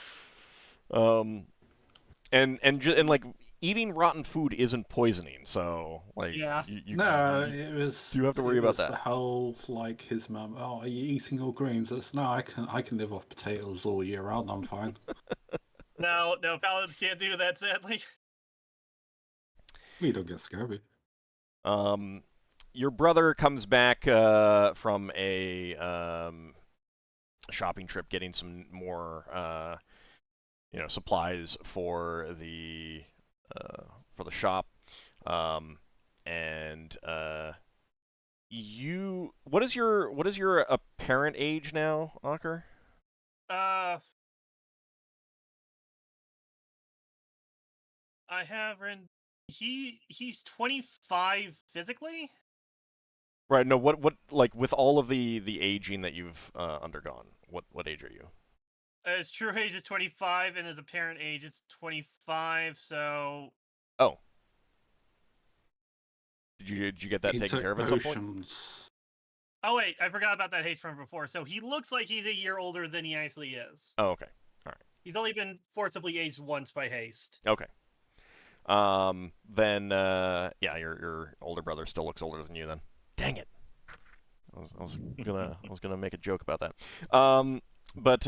And like eating rotten food isn't poisoning, so like you have to worry about that. The whole like his mum. Oh, are you eating all greens? It's no, I can live off potatoes all year round. I'm fine. No, paladins can't do that, sadly. We don't get scurvy. Your brother comes back from a shopping trip, getting some more supplies for the shop, and what is your apparent age now, Ockar? I have he's 25 physically. Right. No. What like with all of the aging that you've undergone? What age are you? His true age is 25, and his apparent age is 25. So. Oh. Did you get that taken care of at some point? Oh wait, I forgot about that haste from before. So he looks like he's a year older than he actually is. Oh, okay. All right. He's only been forcibly aged once by haste. Okay. Then your older brother still looks older than you. Then, dang it. I was gonna make a joke about that. But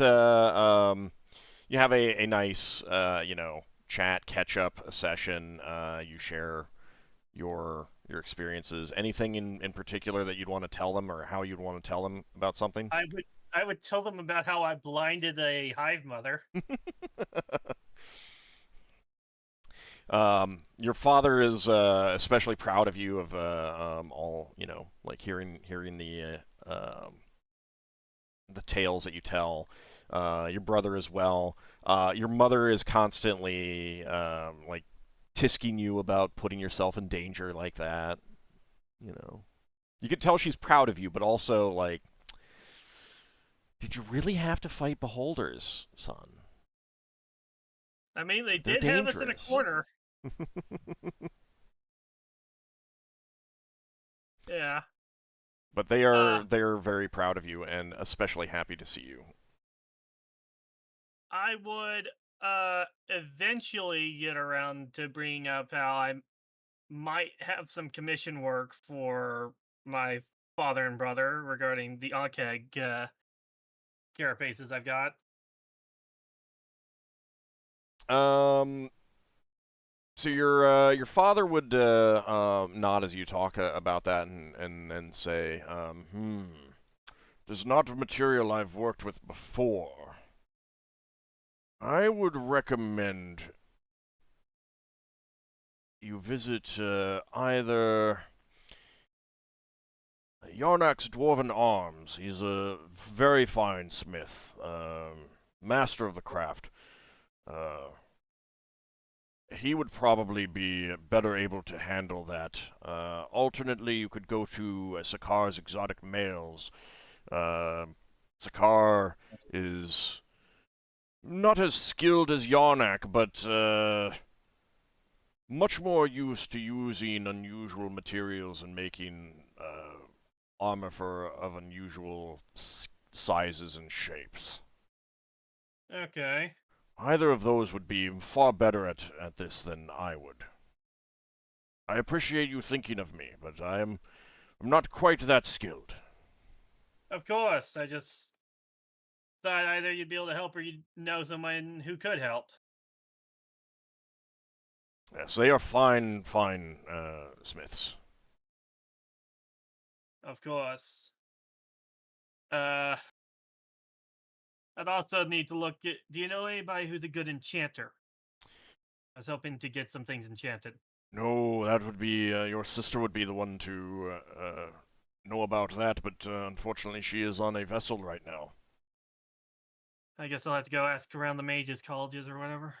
you have a nice chat, catch up session. You share your experiences. Anything in particular that you'd want to tell them, or how you'd want to tell them about something? I I would tell them about how I blinded a hive mother. Your father is especially proud of you of all like hearing the tales that you tell. Your brother as well. Your mother is constantly like tisking you about putting yourself in danger like that. You can tell she's proud of you, but also like, did you really have to fight beholders, son? I mean, they They're did have us in a dangerous. corner. Yeah. But they are very proud of you and especially happy to see you. I would eventually get around to bringing up how I might have some commission work for my father and brother regarding the Ockar carapaces I've got. So your father would nod as you talk about that and say, "There's not a material I've worked with before. I would recommend you visit either Yarnak's Dwarven Arms. He's a very fine smith, master of the craft. He would probably be better able to handle that. Alternately, you could go to Sakar's Exotic Males. Sakar is not as skilled as Yarnak, but much more used to using unusual materials and making armor of unusual sizes and shapes. Okay. Either of those would be far better at this than I would. I appreciate you thinking of me, but I'm not quite that skilled. Of course, I just thought either you'd be able to help or you'd know someone who could help. Yes, they are fine smiths. Of course. I'd also need to look at... Do you know anybody who's a good enchanter? I was hoping to get some things enchanted. No, that would be... your sister would be the one to know about that, but unfortunately she is on a vessel right now. I guess I'll have to go ask around the mages' colleges or whatever.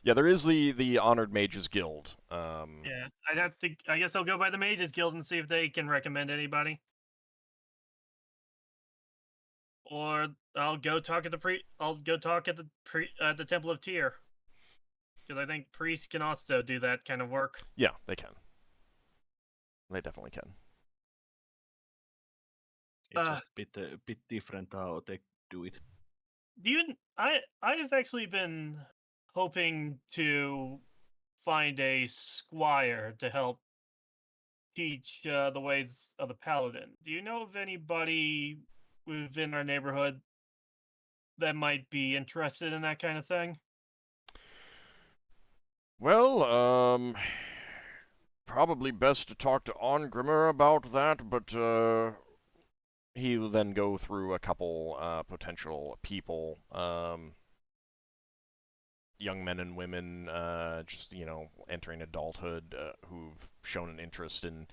Yeah, there is the Honored Mages Guild. Yeah, I'd have to... I guess I'll go by the Mages Guild and see if they can recommend anybody. Or I'll go talk at the the Temple of Tyr, because I think priests can also do that kind of work. Yeah, they can. They definitely can. It's just a bit different how they do it. I've actually been hoping to find a squire to help teach the ways of the Paladin. Do you know of anybody within our neighborhood that might be interested in that kind of thing? Well, probably best to talk to Anghammarand about that, but he will then go through a couple potential people, young men and women, just entering adulthood, who've shown an interest in,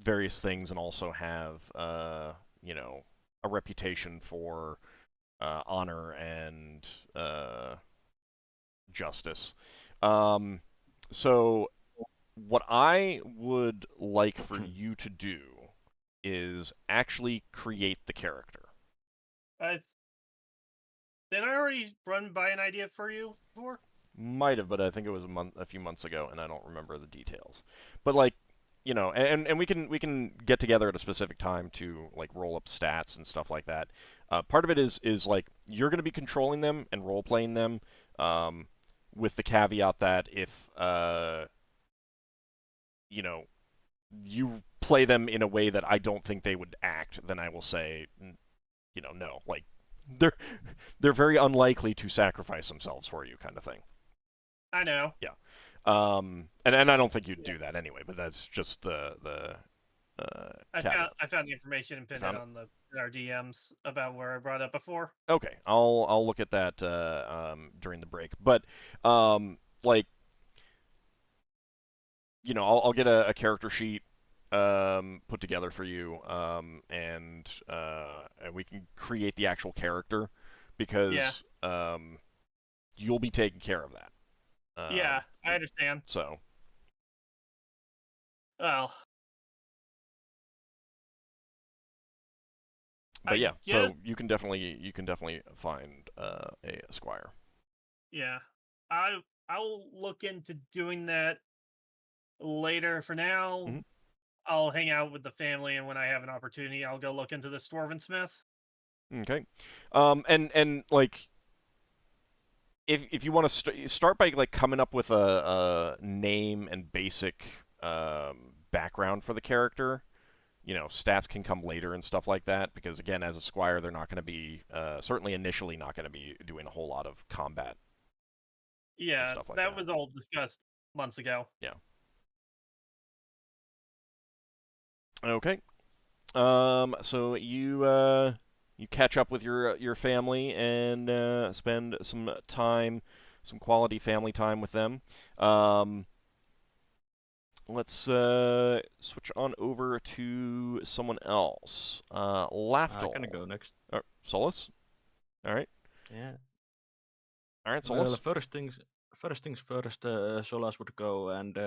various things, and also have, a reputation for honor and justice. So what I would like for you to do is actually create the character. Did I already run by an idea for you before? Might have, but I think it was a few months ago, and I don't remember the details. But like, and we can get together at a specific time to like roll up stats and stuff like that. Part of it is like you're going to be controlling them and role playing them, with the caveat that if you play them in a way that I don't think they would act, then I will say, no, like they're very unlikely to sacrifice themselves for you, kind of thing. I know. Yeah. And I don't think you'd do that anyway, but that's just the I caveat. found the information and pinned it on in our DMs about where I brought up before. Okay, I'll look at that during the break. But like, you know, I'll get a character sheet put together for you, and we can create the actual character because you'll be taking care of that. Yeah, I understand. So, well, but yeah, so you can definitely find a squire. Yeah, I'll look into doing that later. For now, I'll hang out with the family, and when I have an opportunity, I'll go look into the Dwarven Smith. Okay, and like, if you want to start by like coming up with a name and basic background for the character. You know, stats can come later and stuff like that because again, as a squire, they're not going to be certainly initially not going to be doing a whole lot of combat. Yeah, and stuff like that was all discussed months ago. Yeah. Okay. So you catch up with your family and spend some quality family time with them. Let's switch on over to someone else. Lafdul. I'm gonna go next. Solas? All right. Yeah. All right, Solas. Well, first things first, Solas would go and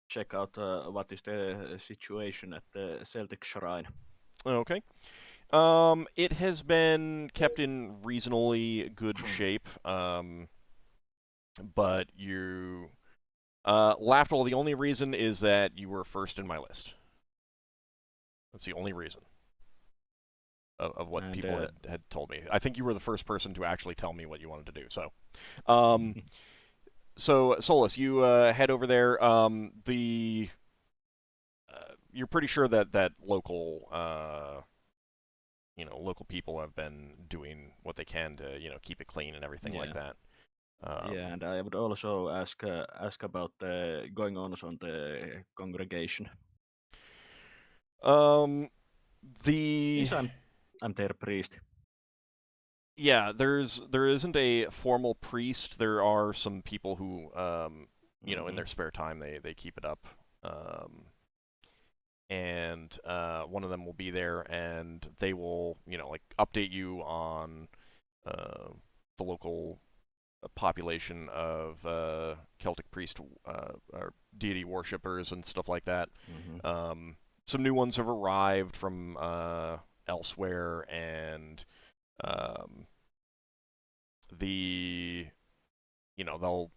check out what is the situation at the Celtic Shrine. Okay. It has been kept in reasonably good shape, but you... Lafdul, the only reason is that you were first in my list. That's the only reason of what people had told me. I think you were the first person to actually tell me what you wanted to do. So, so Solas, you head over there. You're pretty sure that local, local people have been doing what they can to, keep it clean and everything like that. Yeah, and I would also ask about the going on the congregation. I'm their priest. Yeah, there isn't a formal priest. There are some people who, in their spare time they keep it up. And one of them will be there, and they will, update you on the local population of Celtic priest or deity worshippers and stuff like that. Some new ones have arrived from elsewhere, and they'll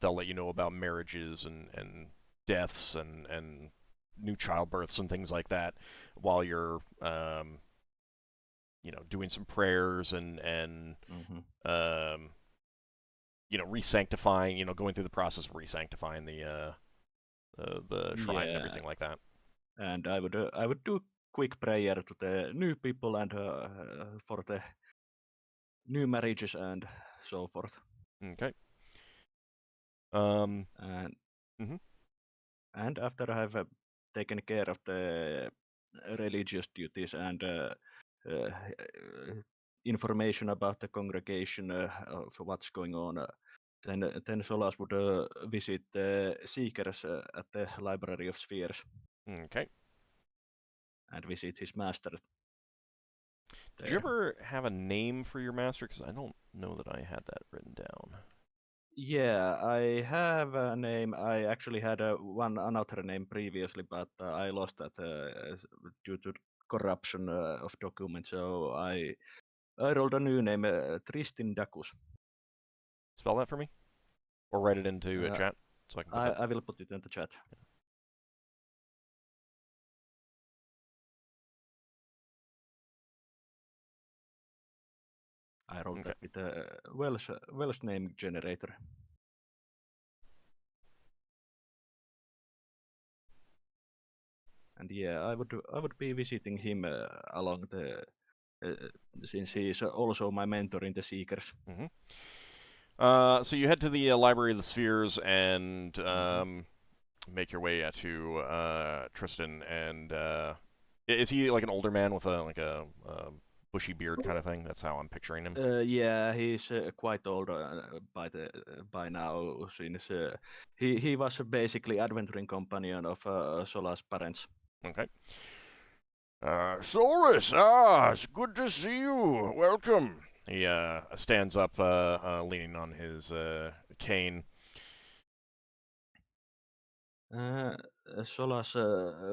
let you know about marriages and deaths and new childbirths and things like that while you're doing some prayers and re-sanctifying, going through the process of re-sanctifying the shrine and everything like that. And I would do quick prayer to the new people and for the new marriages and so forth. Okay. And after I've taken care of the religious duties and information about the congregation of what's going on, then Solas would visit the Seekers at the Library of Spheres. Okay. And visit his master. Did you ever have a name for your master? Because I don't know that I had that written down. Yeah, I have a name. I actually had another name previously, but I lost that due to corruption of documents. So I rolled a new name, Tristin Dacus. Spell that for me, or write it into a chat so I can. I will put it in the chat. Yeah. I wrote that with a Welsh name generator. And yeah, I would be visiting him along the since he is also my mentor in the Seekers. So you head to the Library of the Spheres and make your way to Tristan, and Is he like an older man with a bushy beard kind of thing? That's how I'm picturing him. Yeah, he's quite old by now. Since he was basically adventuring companion of Solas' parents. Okay. Solas, it's good to see you. Welcome. He stands up, leaning on his cane. Solas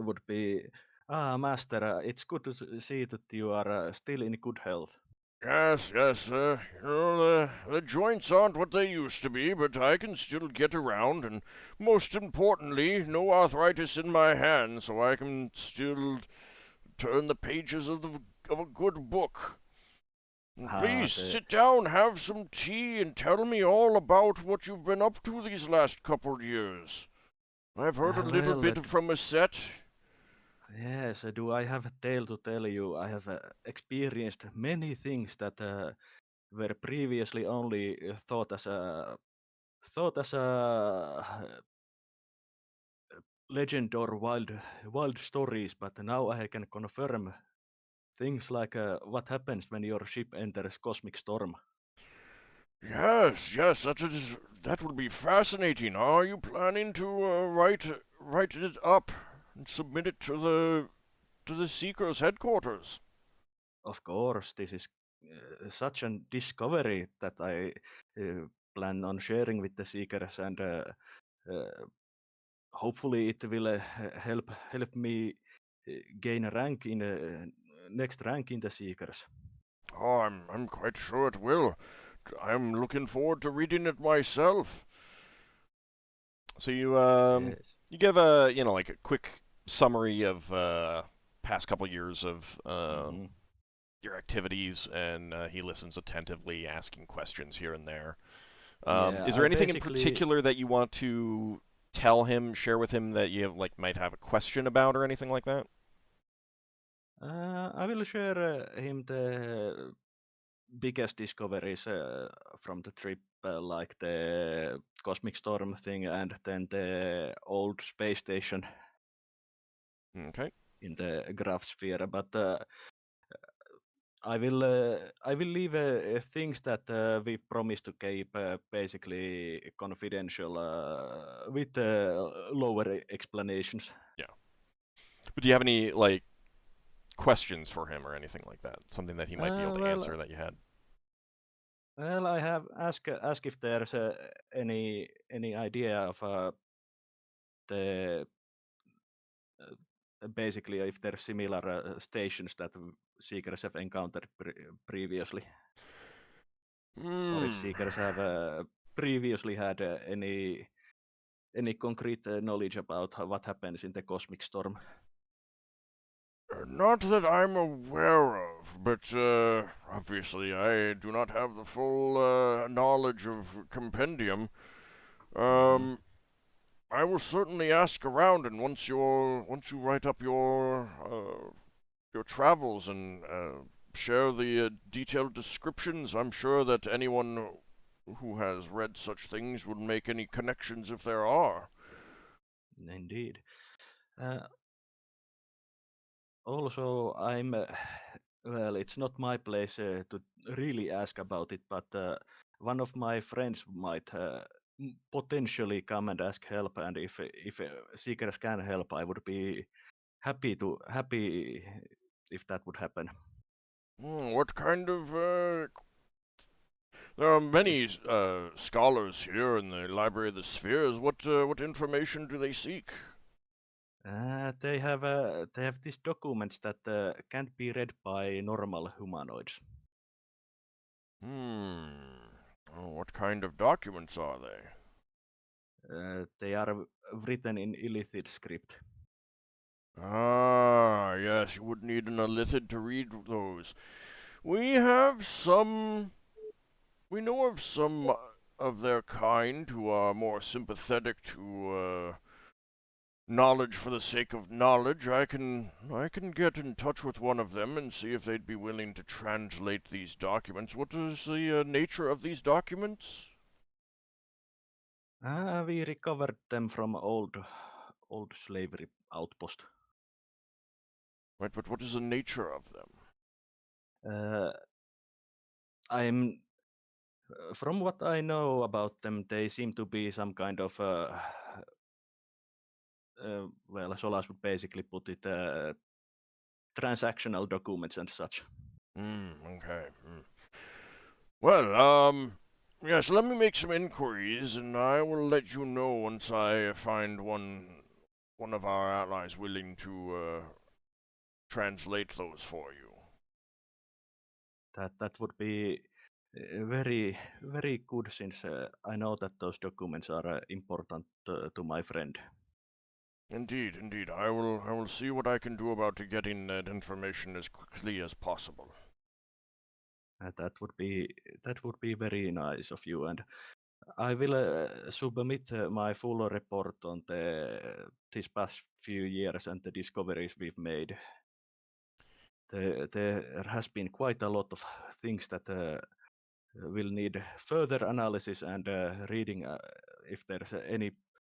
would be, Master, it's good to see that you are still in good health. Yes, yes, you know, the joints aren't what they used to be, but I can still get around, and most importantly, no arthritis in my hand, so I can still turn the pages of a good book. Please sit down, have some tea, and tell me all about what you've been up to these last couple years. I've heard a little bit from Iset. Yes, do I have a tale to tell you? I have experienced many things that were previously only thought as legend or wild stories, but now I can confirm things like what happens when your ship enters cosmic storm. Yes, yes, that will be fascinating. Are you planning to write it up and submit it to the Seeker's headquarters? Of course, this is such a discovery that I plan on sharing with the Seekers, and hopefully it will help me gain a rank in next rank in the Seekers. Oh, I'm quite sure it will. I'm looking forward to reading it myself. So you Yes. you give a like a quick summary of past couple years of your activities, and he listens attentively, asking questions here and there. Is there anything in particular that you want to tell him, share with him, that you might have a question about or anything like that? I will share him the biggest discoveries from the trip, like the cosmic storm thing, and then the old space station. Okay. In the graph sphere, but I will leave things that we've promised to keep basically confidential with lower explanations. Yeah. But do you have any questions for him or anything like that? Something that he might be able to answer that you had? Well, I have asked if there's any idea of the basically if there are similar stations that Seekers have encountered previously. Or if Seekers have previously had any concrete knowledge about what happens in the cosmic storm? Not that I'm aware of, but obviously I do not have the full knowledge of Compendium. I will certainly ask around, and once you write up your travels and share the detailed descriptions, I'm sure that anyone who has read such things would make any connections if there are. Indeed. Also, I'm well, it's not my place to really ask about it, but one of my friends might potentially come and ask help, and if Seekers can help, I would be happy if that would happen. What kind of there are many scholars here in the Library of the Spheres. What information do they seek? They have these documents that can't be read by normal humanoids. Oh, what kind of documents are they? They are written in Illithid script. Ah, yes, you would need an Illithid to read those. We know of some of their kind who are more sympathetic to knowledge for the sake of knowledge. I can get in touch with one of them and see if they'd be willing to translate these documents. What is the nature of these documents? We recovered them from old slavery outpost. Right, but what is the nature of them? I'm from what I know about them, they seem to be some kind of well, Solas would basically put it transactional documents and such. Okay. Well, yes, let me make some inquiries, and I will let you know once I find one of our allies willing to translate those for you. That would be very very good, since I know that those documents are important to my friend. Indeed. I will see what I can do about getting that information as quickly as possible. That would be very nice of you, and I will submit my full report on these past few years and the discoveries we've made. There has been quite a lot of things that will need further analysis and reading if there's any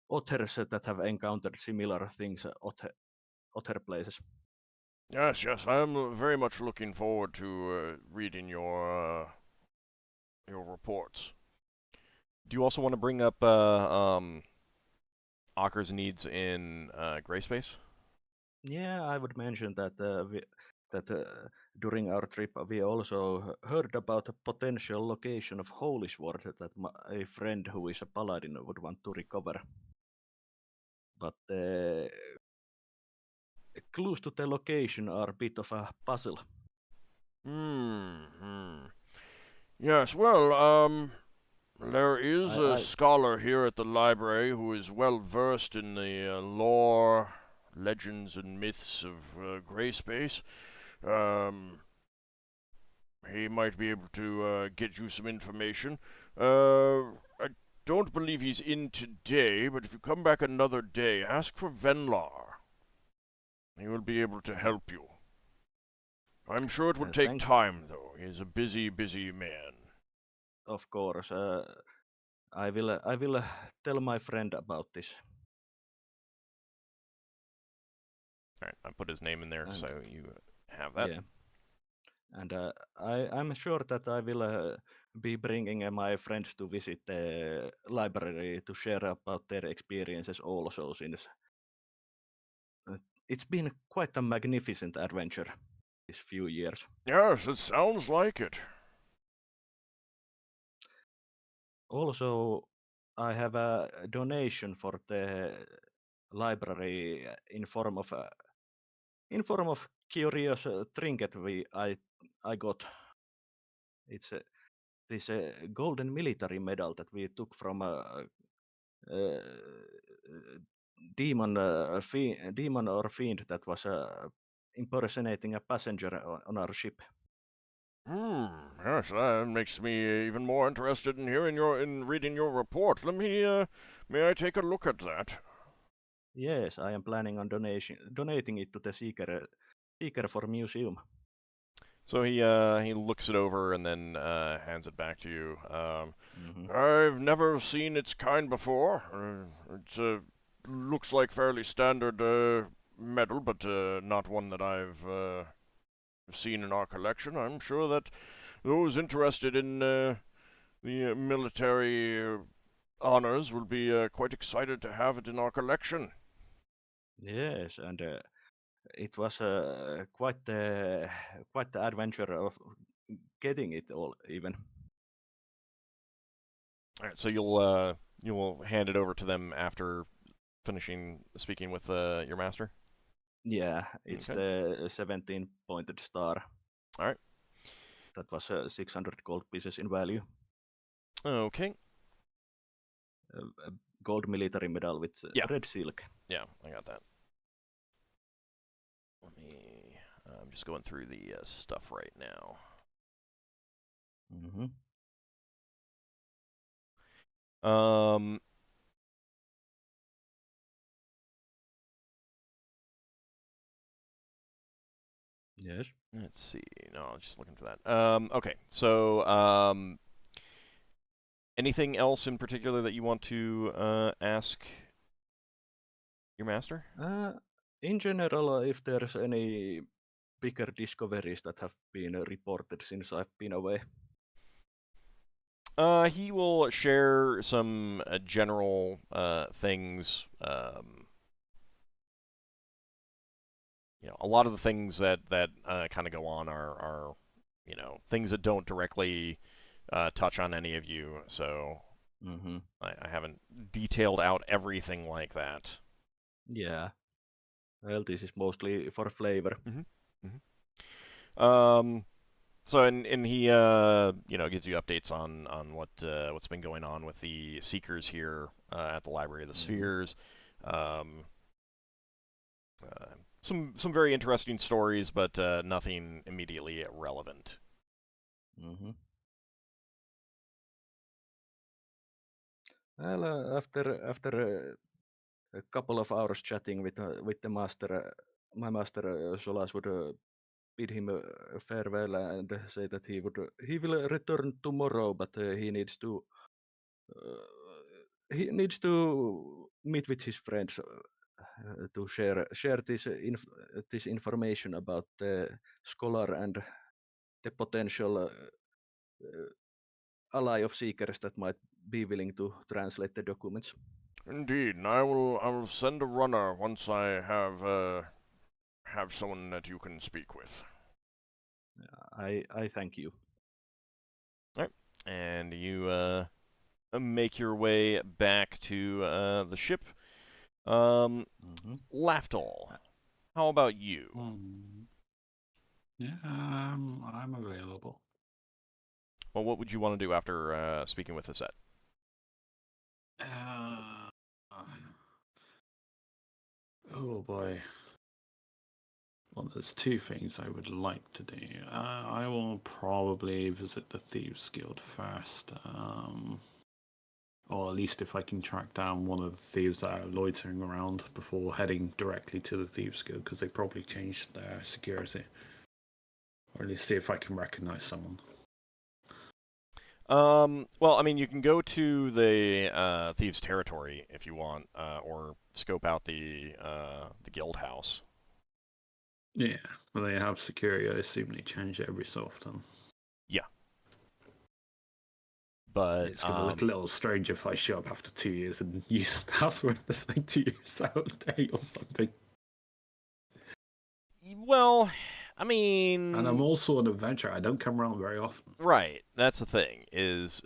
authors that have encountered similar things at other places. Yes, I'm very much looking forward to reading your reports. Do you also want to bring up Ockar's needs in gray space? Yeah, I would mention that during our trip we also heard about a potential location of Holy Sword that a friend who is a paladin would want to recover. But clues to the location are a bit of a puzzle. Yes, well, there is a I scholar here at the library who is well versed in the lore, legends, and myths of gray space. He might be able to get you some information. I don't believe he's in today, but if you come back another day, ask for Finnel'ar. He will be able to help you. I'm sure it would take time, though. He is a busy man. Of course, I will tell my friend about this. All right, I put his name in there, so you have that. Yeah. And I'm sure that I will be bringing my friends to visit the library to share about their experiences also, since it's been quite a magnificent adventure these few years. Yes, it sounds like it. Also, I have a donation for the library in form of curious trinket I got. It's this golden military medal that we took from a demon or fiend that was impersonating a passenger on our ship. Yes, that makes me even more interested in reading your report. May I take a look at that? Yes, I am planning on donating it to the Seeker for museum. So he looks it over and then hands it back to you. I've never seen its kind before. It looks like fairly standard medal, but not one that I've seen in our collection. I'm sure that those interested in the military honors will be quite excited to have it in our collection. Yes, and it was quite the adventure of getting it all even. All right, so you'll hand it over to them after finishing speaking with your master. Yeah, it's the 17-pointed star. All right. That was 600 gold pieces in value. Okay. A gold military medal with red silk. Yeah, I got that. I'm just going through the stuff right now. Yes. Let's see. No, I was just looking for that. Okay, so anything else in particular that you want to ask your master? in general, if there's any bigger discoveries that have been reported since I've been away. He will share some general things. A lot of the things that kind of go on are things that don't directly touch on any of you. So I haven't detailed out everything like that. Yeah. Well, this is mostly for flavor. So and he gives you updates on what's been going on with the Seekers here at the Library of the Spheres. Some very interesting stories, but nothing immediately relevant. Well, after a couple of hours chatting with the master, my master Solas would bid him farewell and say that he will return tomorrow, but he needs to meet with his friends to share this information about the scholar and the potential ally of seekers that might be willing to translate the documents. Indeed, and I will send a runner once I have someone that you can speak with. I thank you. All right, and you make your way back to the ship. Lafdul, how about you? Yeah, I'm available. Well, what would you want to do after speaking with Iset? Oh boy. Well, there's two things I would like to do. I will probably visit the Thieves Guild first. Or at least if I can track down one of the thieves that are loitering around before heading directly to the Thieves Guild, because they probably changed their security. Or at least see if I can recognize someone. Well, I mean, you can go to the Thieves' Territory if you want, or scope out the guild house. Yeah, well, they have security. I assume they change it every so often. Yeah. But it's going to look a little strange if I show up after 2 years and use a password that's like 2 years out of date or something. Well, I mean... And I'm also an adventurer. I don't come around very often. Right. That's the thing, is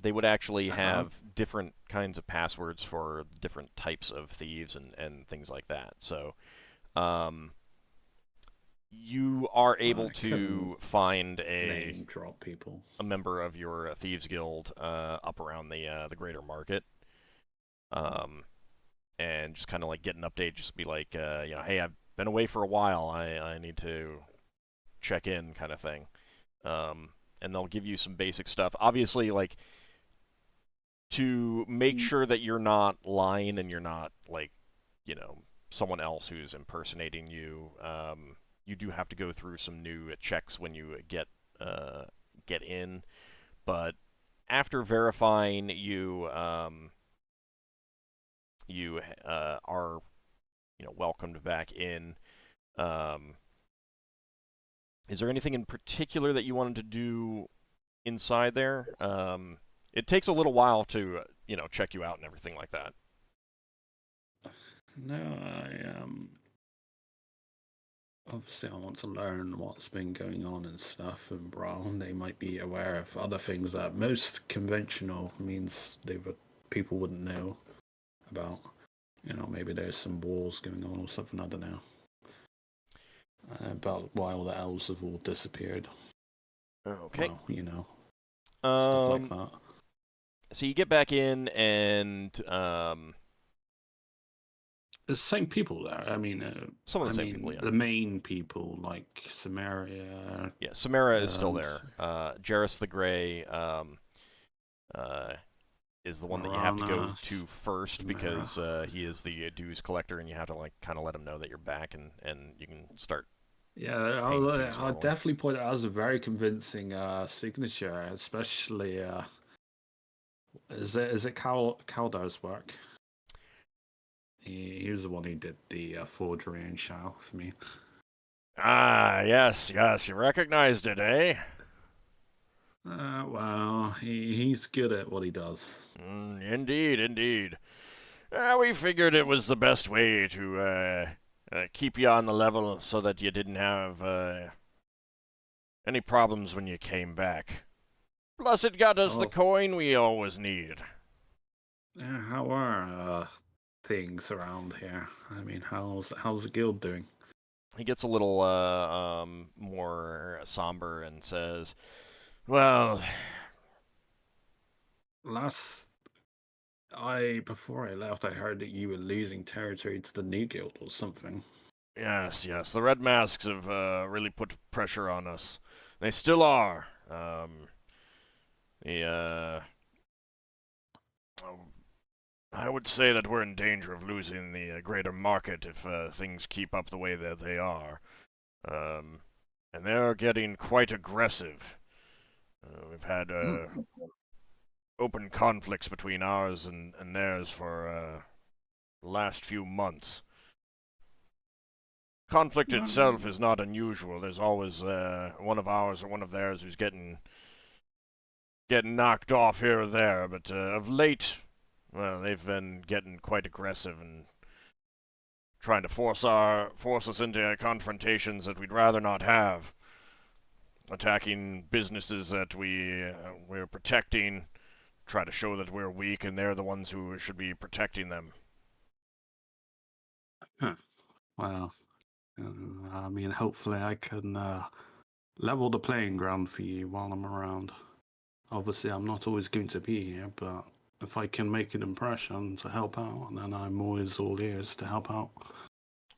they would actually have different kinds of passwords for different types of thieves and things like that. So, you are able to find name drop people, a member of your Thieves Guild up around the Greater Market, and just kind of like get an update. Just be like, hey, I've been away for a while. I need to check in, kind of thing. And they'll give you some basic stuff. Obviously, like, to make sure that you're not lying and you're not like, someone else who's impersonating you. You do have to go through some new checks when you get in, but after verifying, you are welcomed back in. Is there anything in particular that you wanted to do inside there? It takes a little while to check you out and everything like that. No, obviously I want to learn what's been going on and stuff, and Brawl, they might be aware of other things that most conventional means people wouldn't know about. Maybe there's some wars going on or something, I don't know. About why all the elves have all disappeared. Okay. Well, stuff like that. So you get back in and... the same people there. I mean, some of the same people, yeah. The main people, like Samaria. Yeah, Samara is still there. Jarrus the Grey is the one that you have to go to first, because he is the dues collector, and you have to kind of let him know that you're back, and you can start. Yeah, I'll definitely point it out as a very convincing signature, especially. Is it Kaldar's work? He was the one who did the forgery and show for me. Ah, yes, you recognized it, eh? Well, he's good at what he does. Indeed. We figured it was the best way to keep you on the level so that you didn't have any problems when you came back. Plus, it got us the coin we always needed. How are things around here? I mean, how's the guild doing? He gets a little more somber and says, "Well, before I left, I heard that you were losing territory to the new guild or something." yes, the Red Masks have really put pressure on us. They still are. I would say that we're in danger of losing the greater market if things keep up the way that they are. And they're getting quite aggressive. We've had open conflicts between ours and theirs for the last few months. Conflict itself is not unusual. There's always one of ours or one of theirs who's getting knocked off here or there, but of late, well, they've been getting quite aggressive and trying to force us into confrontations that we'd rather not have. Attacking businesses that we're protecting, try to show that we're weak, and they're the ones who should be protecting them. Huh. Well, I mean, hopefully I can level the playing ground for you while I'm around. Obviously, I'm not always going to be here, but if I can make an impression to help out, then I'm always all ears to help out.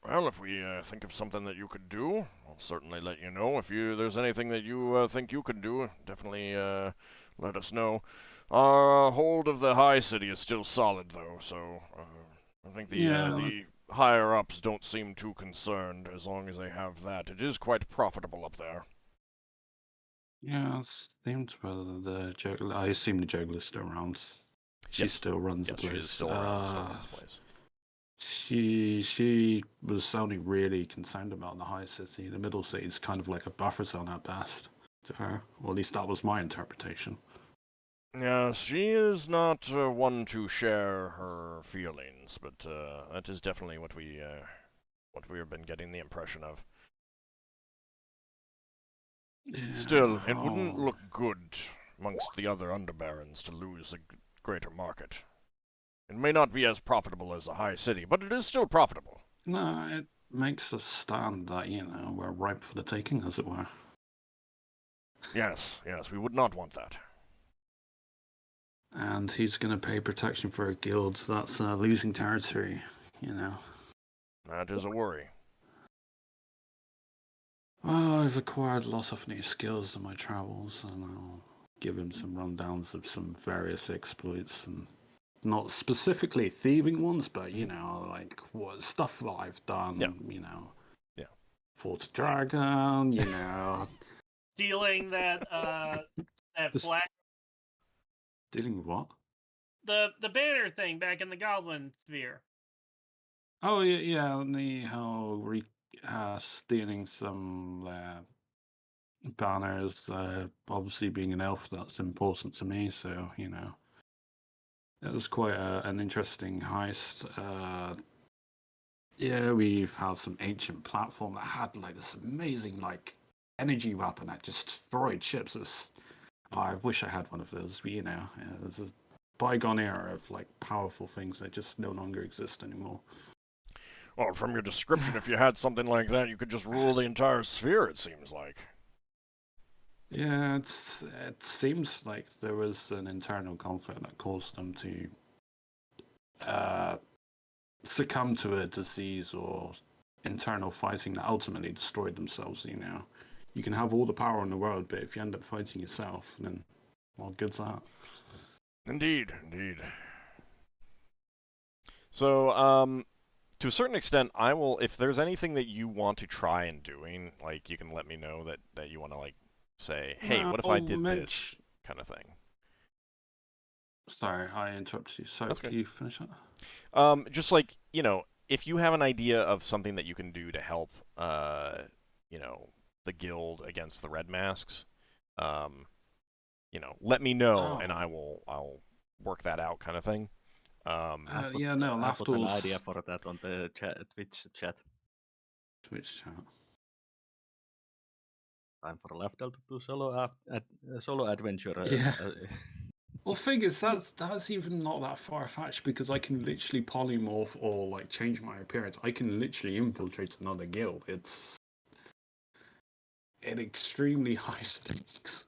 Well, if we think of something that you could do, I'll certainly let you know. If there's anything that you think you could do, definitely let us know. Our hold of the High City is still solid, though, so I think the higher-ups don't seem too concerned as long as they have that. It is quite profitable up there. Yeah, it seems I assume the juggler's still around. She still runs the place. She is still around, still runs the place. She was sounding really concerned about the High City. The Middle City is kind of like a buffer zone at best to her. Or at least that was my interpretation. Yeah, she is not one to share her feelings, but that is definitely what we have been getting the impression of. Yeah. Still, it wouldn't look good amongst the other underbarons to lose the greater market. It may not be as profitable as the High City, but it is still profitable. No, it makes us stand that, we're ripe for the taking, as it were. Yes, we would not want that. And who's going to pay protection for a guild that's losing territory, That is a worry. Well, I've acquired a lot of new skills in my travels, and I'll give him some rundowns of some various exploits, and not specifically thieving ones, but, like what stuff that I've done, Yeah. Fort Dragon, Stealing that flag. Dealing with what? The banner thing back in the Goblin Sphere. Oh, yeah, and stealing some banners. Obviously, being an elf, that's important to me, so, it was quite an interesting heist. Yeah, we've had some ancient platform that had, like, this amazing, like, energy weapon that just destroyed ships. I wish I had one of those, but, there's a bygone era of, like, powerful things that just no longer exist anymore. Well, from your description, if you had something like that, you could just rule the entire sphere, it seems like. Yeah, it seems like there was an internal conflict that caused them to succumb to a disease or internal fighting that ultimately destroyed themselves. You can have all the power in the world, but if you end up fighting yourself, then what good's that? Indeed. So, to a certain extent, I will, if there's anything that you want to try and doing, like, you can let me know that you want to, like, say, hey, what if I did this kind of thing? Sorry, I interrupted you. Sorry, That's can good. you finish that? Just like, if you have an idea of something that you can do to help, the guild against the red masks, let me know and Oh. I'll work that out, kind of thing. Yeah, no, I put an Lafdul's idea for that on the Twitch chat. Twitch chat. Time for Lafdul to do solo adventure. Yeah. Well, the thing is, that's even not that far-fetched because I can literally polymorph or like change my appearance. I can literally infiltrate another guild. It's an extremely high stakes.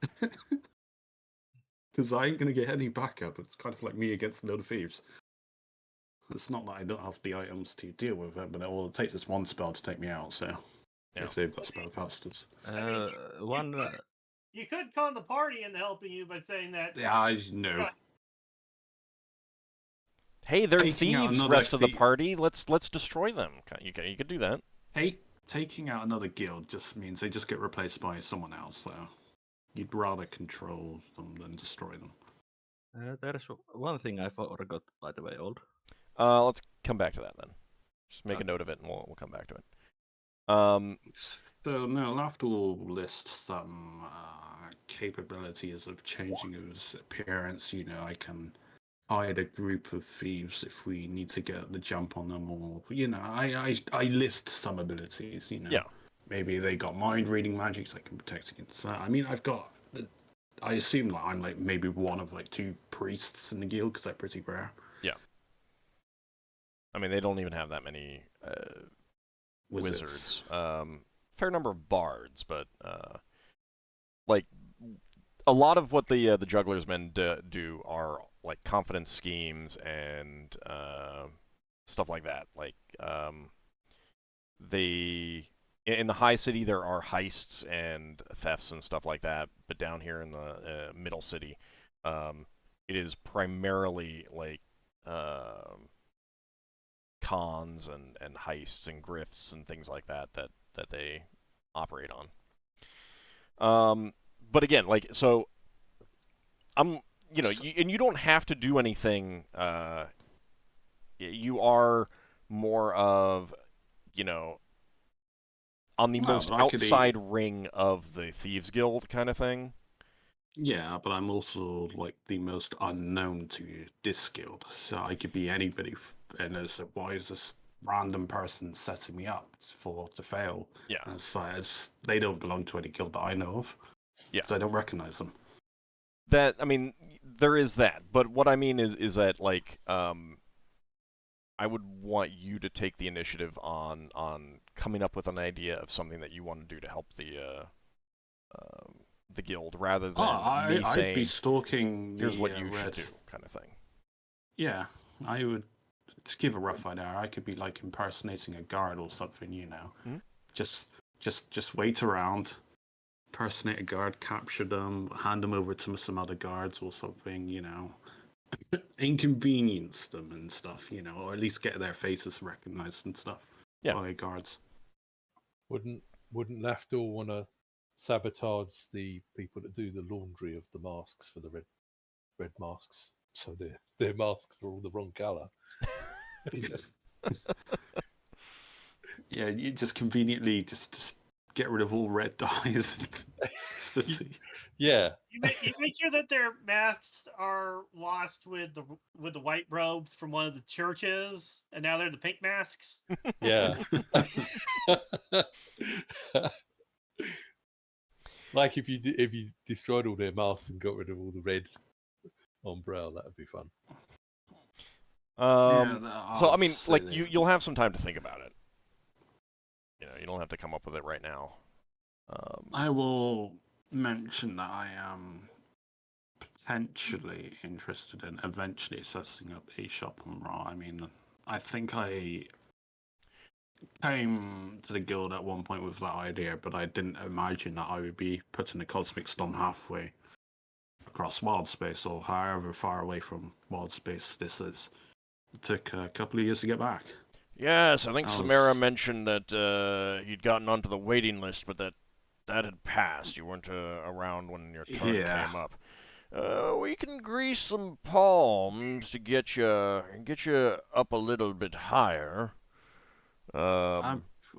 Because I ain't gonna get any backup. It's kind of like me against a load of thieves. It's not that I don't have the items to deal with it, but all it takes is one spell to take me out. So if they've got spellcasters, You could con the party into helping you by saying that. yeah, I know. Hey, they're Taking out thieves. another Rest of the thief. party. Let's destroy them. You could do that. Hey, taking out another guild just means they just get replaced by someone else. So you'd rather control them than destroy them. There's one thing I forgot, by the way, Old. Let's come back to that then. Just make a note of it, and we'll come back to it. So no, Lafdul will list some capabilities of changing his appearance. I can hide a group of thieves if we need to get the jump on them, or I list some abilities. Yeah. Maybe they got mind reading magic, so I can protect against that. I mean, I assume like I'm like maybe one of like 2 priests in the guild because they're pretty rare. Yeah. I mean, they don't even have that many wizards. Fair number of bards, but like a lot of what the jugglers men do are like confidence schemes and stuff like that. Like in the high city there are heists and thefts and stuff like that, but down here in the middle city, it is primarily like cons and heists and grifts and things like that they operate on. But again, like, so I'm, and you don't have to do anything. You are more of, on the most outside ring of the Thieves Guild kind of thing. Yeah, but I'm also like the most unknown to this guild, so I could be anybody. And it's like, why is this random person setting me up to fail? Yeah, and it's like, they don't belong to any guild that I know of. Yeah, so I don't recognize them. That, I mean, there is that, but what I mean is that like I would want you to take the initiative on coming up with an idea of something that you want to do to help the guild, rather than me saying, I'd be stalking. Here's what you should do, kind of thing. Yeah, I would. To give a rough idea, I could be like impersonating a guard or something. Mm-hmm. Just wait around, impersonate a guard, capture them, hand them over to some other guards or something. Inconvenience them and stuff. Or at least get their faces recognized and stuff by guards. Wouldn't Lafdul want to sabotage the people that do the laundry of the masks for the red masks, so their masks are all the wrong color? Yeah, you just conveniently just get rid of all red dyes. Yeah. You make sure that their masks are lost with the white robes from one of the churches, and now they're the pink masks. Yeah. Like if you destroyed all their masks and got rid of all the red on Brawl, that would be fun. So I mean, like, you'll have some time to think about it. You don't have to come up with it right now. I will mention that I am potentially interested in eventually setting up a shop on Raw. I mean, I think I came to the guild at one point with that idea, but I didn't imagine that I would be putting a cosmic storm halfway across wild space, or however far away from wild space this is. It took a couple of years to get back. Yes, I think Samara mentioned that you'd gotten onto the waiting list, but that had passed. You weren't around when your turn came up. We can grease some palms to get you up a little bit higher.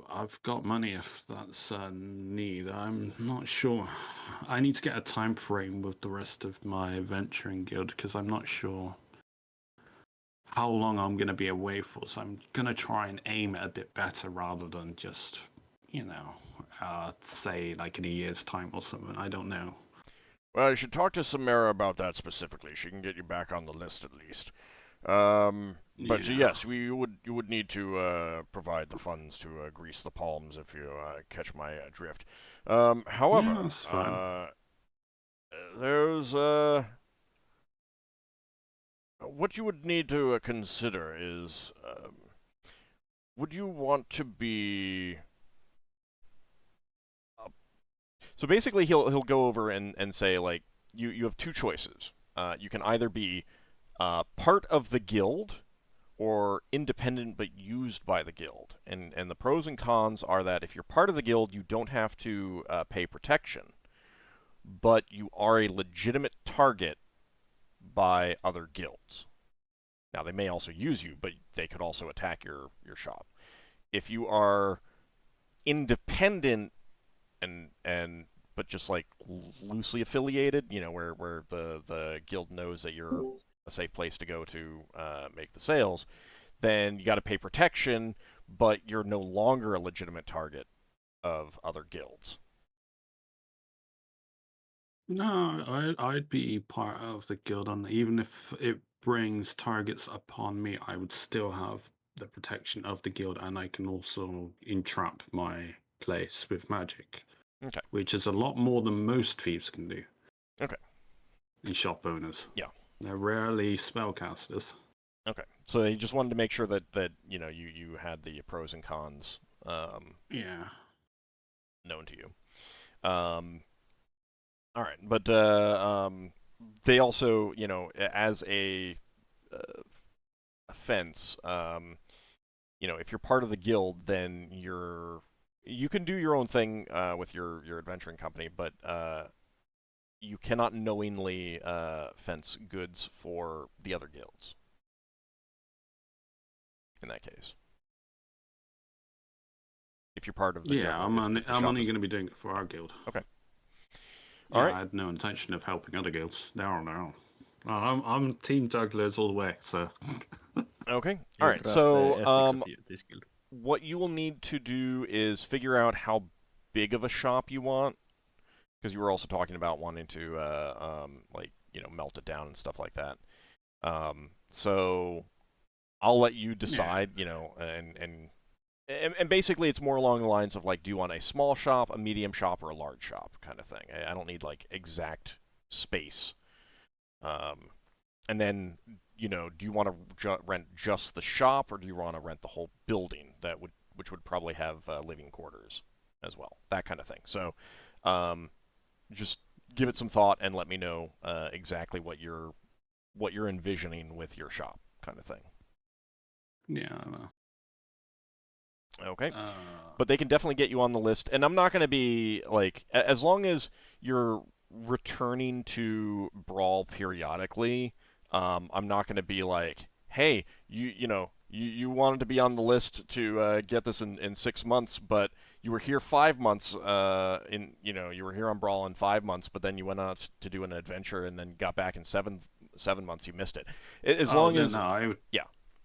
I've got money if that's a need. I'm not sure. I need to get a time frame with the rest of my adventuring guild because I'm not sure how long I'm going to be away for. So I'm going to try and aim it a bit better rather than just, say like in a year's time or something. I don't know. Well, you should talk to Samara about that specifically. She can get you back on the list at least. But Yeah. yes, you would need to provide the funds to grease the palms if you catch my drift. However, Yeah, that's fine. there's what you would need to consider is would you want to be so basically he'll go over and say like you have two choices. You can either be part of the guild or independent but used by the guild. And the pros and cons are that if you're part of the guild, you don't have to pay protection, but you are a legitimate target by other guilds. Now, they may also use you, but they could also attack your shop. If you are independent and but just like loosely affiliated, where the guild knows that you're a safe place to go to make the sales, then you got to pay protection, but you're no longer a legitimate target of other guilds. No, I'd be part of the guild, and even if it brings targets upon me, I would still have the protection of the guild, and I can also entrap my place with magic. Okay. Which is a lot more than most thieves can do. Okay. And shop owners. Yeah. They're rarely spellcasters. Okay. So you just wanted to make sure that you had the pros and cons Yeah. known to you. All right, but they also, as a offense, if you're part of the guild, then you can do your own thing with your adventuring company, but you cannot knowingly fence goods for the other guilds. In that case, if you're part of the I'm only going to be doing it for our guild. Okay. Yeah, All right. I had no intention of helping other guilds. No. I'm Team Jugglers all the way. So. Okay. All right. So this guild. What you will need to do is figure out how big of a shop you want, because you were also talking about wanting to melt it down and stuff like that. So I'll let you decide, and basically it's more along the lines of like, do you want a small shop, a medium shop, or a large shop kind of thing. I don't need like exact space. And then, do you want to rent just the shop, or do you want to rent the whole building which would probably have living quarters as well, that kind of thing. So, just give it some thought and let me know exactly what you're envisioning with your shop, kind of thing. Yeah, I know. Okay. But they can definitely get you on the list, and I'm not going to be like, as long as you're returning to Brawl periodically, I'm not going to be like, hey, you wanted to be on the list to get this in 6 months, but you were here 5 months. You were here on Brawl in 5 months, but then you went out to do an adventure and then got back in 7 months. You missed it. I would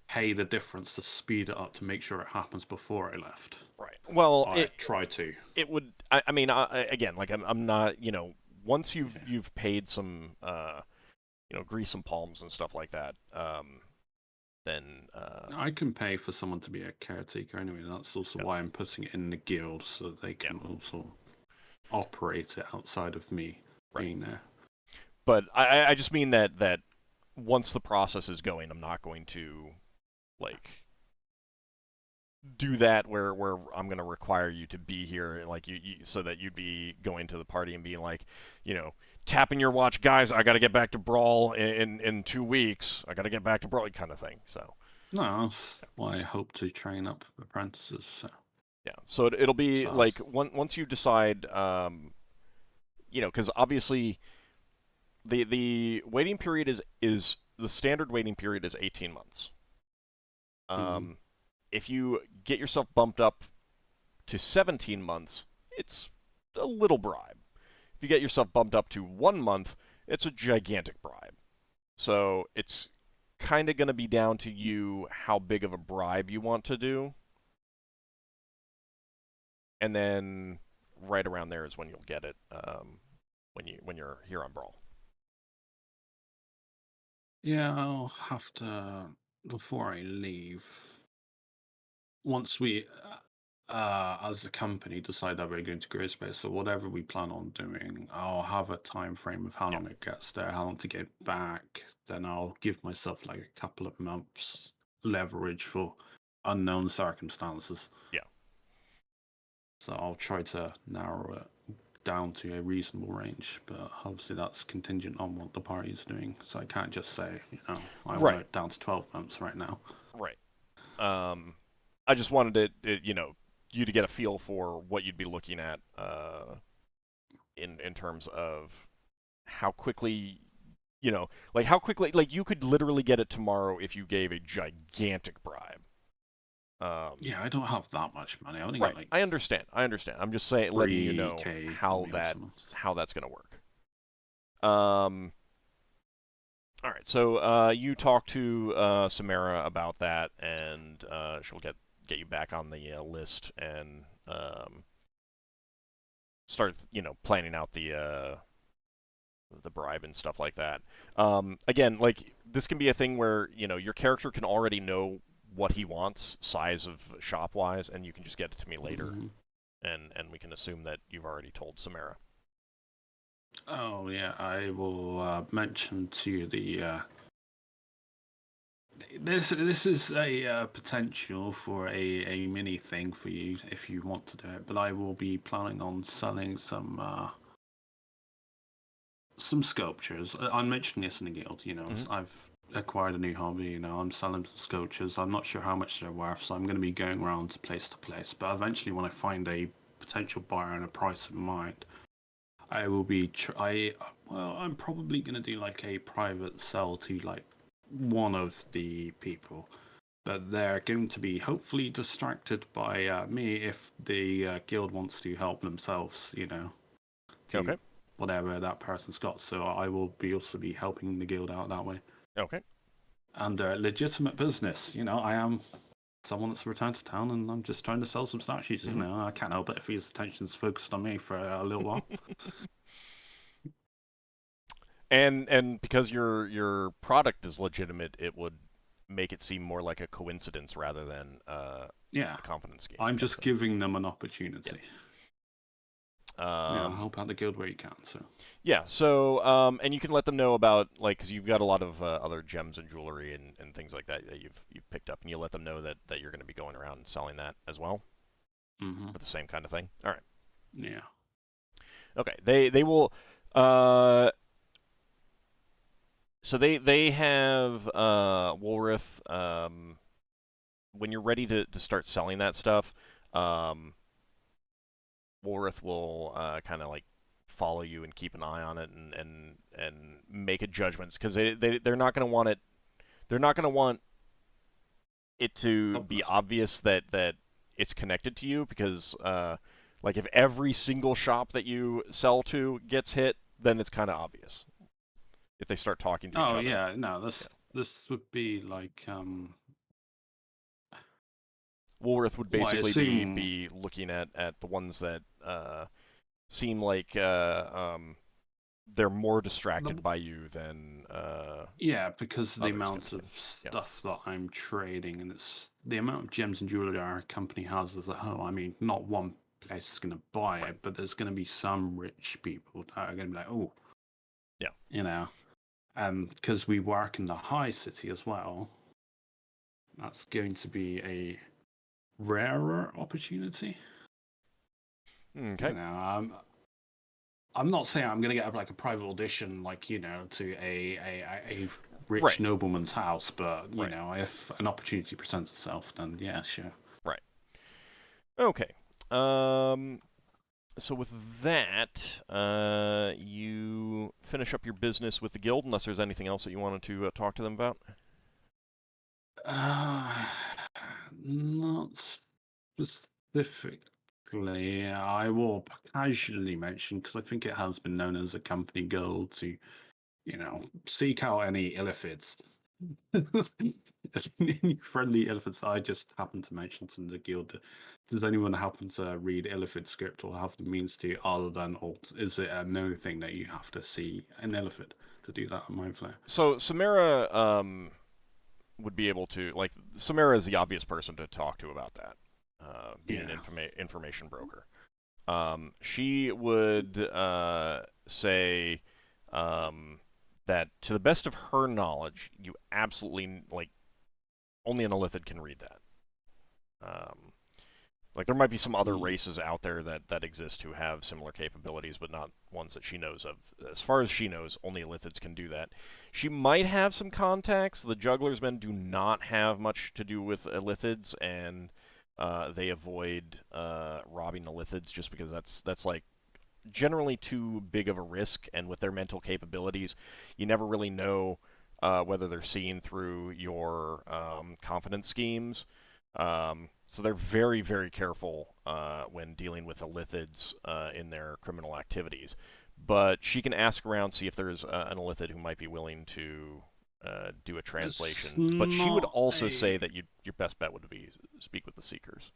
pay the difference to speed it up to make sure it happens before I left. Right. Well, I try to. It would. I mean, again, like I'm not. Once you've paid some, grease some palms and stuff like that, then I can pay for someone to be a caretaker anyway. That's also why I'm putting it in the guild, so they can also operate it outside of me being there. But I just mean that once the process is going, I'm not going to do that where I'm going to require you to be here, like you so that you'd be going to the party and being like, tapping your watch, guys, I got to get back to Brawl in 2 weeks. I got to get back to Brawl, kind of thing. So. No, that's why I hope to train up apprentices. So. Yeah, so it'll be like once you decide, because obviously the waiting period is the standard waiting period is 18 months. If you get yourself bumped up to 17 months, it's a little bribe. If you get yourself bumped up to 1 month, it's a gigantic bribe. So it's kind of going to be down to you how big of a bribe you want to do. And then right around there is when you'll get it when you're here on Brawl. Yeah, I'll have to, before I leave, once we, as a company, decide that we're going to Gray Space or whatever we plan on doing, I'll have a time frame of how long it gets there, how long to get back. Then I'll give myself like a couple of months leverage for unknown circumstances. Yeah. So I'll try to narrow it down to a reasonable range, but obviously that's contingent on what the party is doing. So I can't just say, I want it down to 12 months right now. Right. I just wanted you to get a feel for what you'd be looking at in terms of how quickly, how quickly, you could literally get it tomorrow if you gave a gigantic bribe. Yeah, I don't have that much money. I only right. got like I understand. I'm just saying, letting you know 3K how that's going to work. All right. So you talk to Samara about that, and she'll get you back on the list and start planning out the bribe and stuff like that. Again, this can be a thing where your character can already know what he wants, size of shop wise, and you can just get it to me later, and we can assume that you've already told Samara. Oh yeah, I will mention to you the. This is a potential for a mini thing for you if you want to do it, but I will be planning on selling some sculptures. I'm mentioning this in the guild. I've acquired a new hobby. I'm selling some sculptures. I'm not sure how much they're worth, so I'm going to be going around to place. But eventually, when I find a potential buyer and a price in mind, I will be. I'm probably going to do like a private sell to like one of the people, but they're going to be hopefully distracted by me if the guild wants to help themselves. Okay. Whatever that person's got. So I will also be helping the guild out that way. Okay. And legitimate business. I am someone that's returned to town, and I'm just trying to sell some statues. I can't help it if his attention's focused on me for a little while. And because your product is legitimate, it would make it seem more like a coincidence rather than a confidence game. I'm just giving them an opportunity. Help out the guild where you can. So yeah, so and you can let them know about because you've got a lot of other gems and jewelry and things like that you've picked up, and you let them know that you're going to be going around and selling that as well for the same kind of thing. All right. Yeah. Okay. They will. So they have Woolrith. When you're ready to start selling that stuff, Woolrith will kind of follow you and keep an eye on it and make a judgment, because they're not going to want it. They're not going to want it to be obvious that it's connected to you, because if every single shop that you sell to gets hit, then it's kind of obvious. If they start talking to each other. Oh yeah, no, this would be like Woolrith would basically be looking at the ones that seem like they're more distracted by you than because the amount of stuff that I'm trading, and it's the amount of gems and jewelry our company has as a whole. I mean, not one place is going to buy it, but there's going to be some rich people that are going to be like, oh, because we work in the high city as well, that's going to be a rarer opportunity. Okay. I'm not saying I'm going to get a private audition, to a rich nobleman's house, but if an opportunity presents itself, then yeah, sure. Right. Okay. So with that, you finish up your business with the guild, unless there's anything else that you wanted to talk to them about. Not specifically. I will casually mention, because I think it has been known as a company goal to, seek out any illithids. Any friendly illithids. I just happen to mention to the guild. Does anyone happen to read illithid script or have the means to, other than alt? Is it a no thing that you have to see an illithid to do that on Mindflayer? So Samara would be able to, like, Samara is the obvious person to talk to about that, being an information broker. She would say that, to the best of her knowledge, you absolutely, like, only an illithid can read that. Like, there might be some other races out there that exist who have similar capabilities, but not ones that she knows of. As far as she knows, only illithids can do that. She might have some contacts. The Juggler's Men do not have much to do with illithids, and they avoid robbing illithids just because that's like generally too big of a risk, and with their mental capabilities, you never really know whether they're seeing through your confidence schemes. So they're very, very careful when dealing with illithids in their criminal activities. But she can ask around, see if there's an illithid who might be willing to do a translation. But she would also say that your best bet would be speak with the Seekers.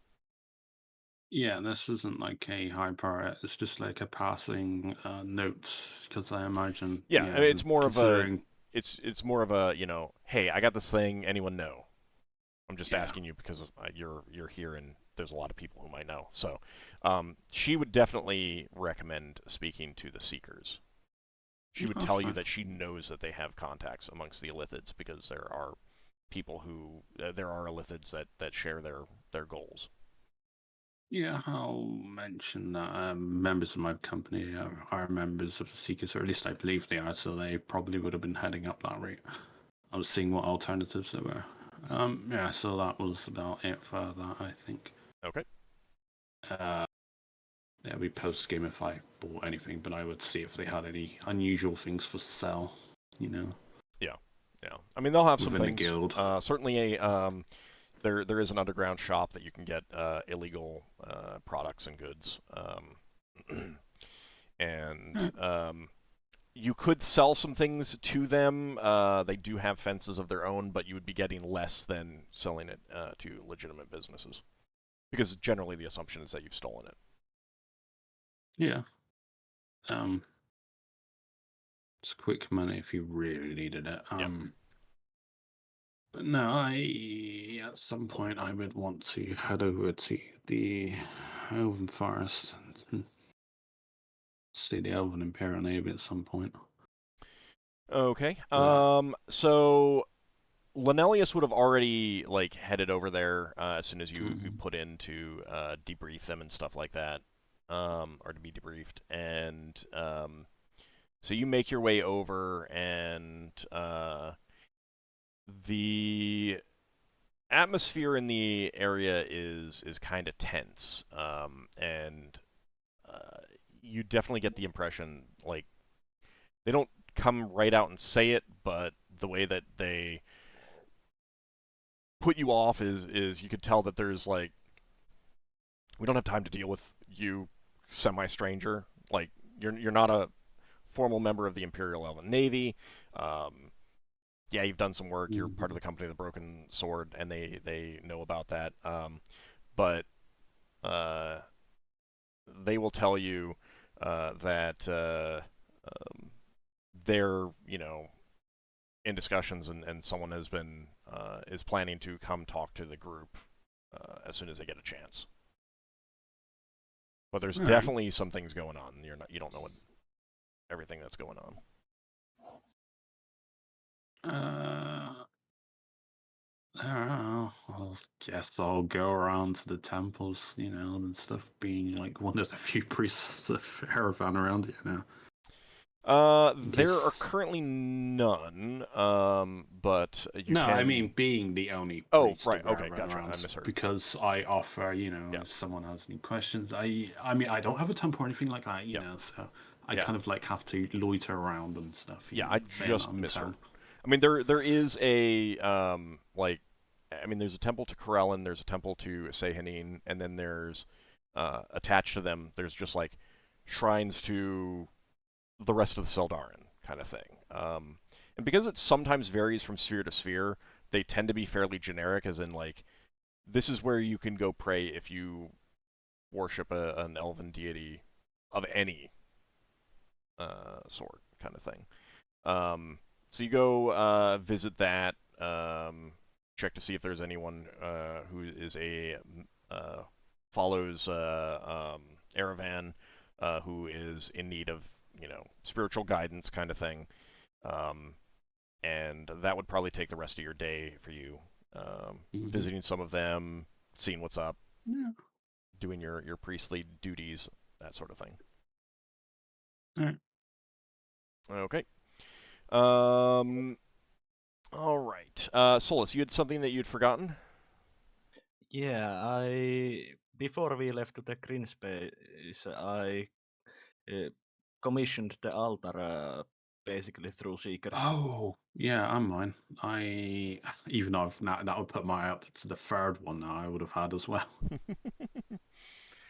Yeah, this isn't like a high power. It's just like a passing note, because I imagine. Yeah, I mean, it's more of a. It's more of a, hey, I got this thing. Anyone know? I'm just asking you because you're here and there's a lot of people who might know. So she would definitely recommend speaking to the Seekers. She would tell you that she knows that they have contacts amongst the illithids, because there are people who there are illithids that share their goals. Yeah, I'll mention that members of my company are members of the Seekers, or at least I believe they are, so they probably would have been heading up that route. I was seeing what alternatives there were. Yeah, so that was about it for that, I think. Okay. Yeah, we post game if I bought anything, but I would see if they had any unusual things for sale, Yeah. I mean, they'll have some within things. The guild. Certainly there is an underground shop that you can get illegal products and goods. And you could sell some things to them. They do have fences of their own, but you would be getting less than selling it to legitimate businesses, because generally the assumption is that you've stolen it. Yeah. It's quick money if you really needed it. But no, at some point I would want to head over to the Elven Forest and see the Elven Imperial Navy at some point. Okay. So Lenelius would have already headed over there as soon as you put in to debrief them and stuff like that, or to be debriefed. And so you make your way over, and the atmosphere in the area is kind of tense, and you definitely get the impression, they don't come right out and say it, but the way that they put you off is you could tell that there's we don't have time to deal with you, semi-stranger. You're not a formal member of the Imperial Elven Navy. Yeah, you've done some work. You're part of the Company of the Broken Sword, and they know about that. But they will tell you that they're, in discussions, and someone has been is planning to come talk to the group as soon as they get a chance. But there's definitely some things going on. You don't know everything that's going on. I don't know. I guess I'll go around to the temples, and stuff, being one of the few priests of Errands around here now. There are currently none, but you can... I mean being the only priest. Oh, right, okay, gotcha, I misheard. Because I offer, if someone has any questions, I mean, I don't have a temple or anything like that, so I kind of like have to loiter around and stuff. Yeah, know, I saying just I'm in misheard. town. I mean, there is a there's a temple to Corellin, there's a temple to Sehanin, and then there's attached to them, there's just like shrines to the rest of the Seldarin kind of thing. And because it sometimes varies from sphere to sphere, they tend to be fairly generic, as in like this is where you can go pray if you worship an elven deity of any sort, kind of thing. So you go visit that, check to see if there's anyone who is follows Aravan, who is in need of spiritual guidance, kind of thing. And that would probably take the rest of your day for you, visiting some of them, seeing what's up, doing your priestly duties, that sort of thing. Okay. All right. Solas, you had something that you'd forgotten? Yeah, before we left to the green space, I commissioned the altar basically through Seekers. Oh, yeah, I'm mine. Even though that would put my up to the third one that I would have had as well.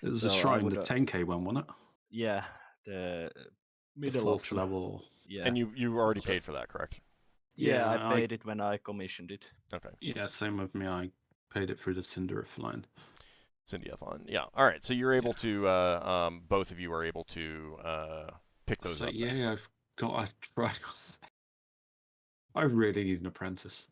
It was So the shrine, the 10k one, wasn't it? Yeah, the The middle fourth option. level. Yeah. And you already paid for that, correct? Yeah, Yeah, I paid it when I commissioned it. Okay. Yeah, same with me. I paid it through the Cinderif line. Cindyathlon. Yeah. All right. So you're able to, both of you are able to pick those up. Yeah, then. I've got a try. I really need an apprentice.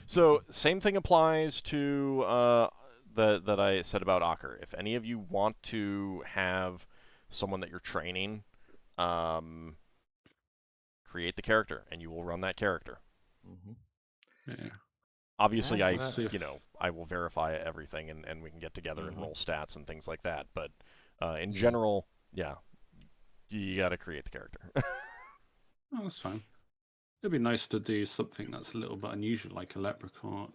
So same thing applies to that I said about Ockar. If any of you want to have someone that you're training, create the character, and you will run that character. Yeah. Obviously, I if- I will verify everything, and we can get together and roll stats and things like that. But in Yeah. general, yeah, you got to create the character. Oh, that's fine. It'd be nice to do something that's a little bit unusual, like a leprechaun.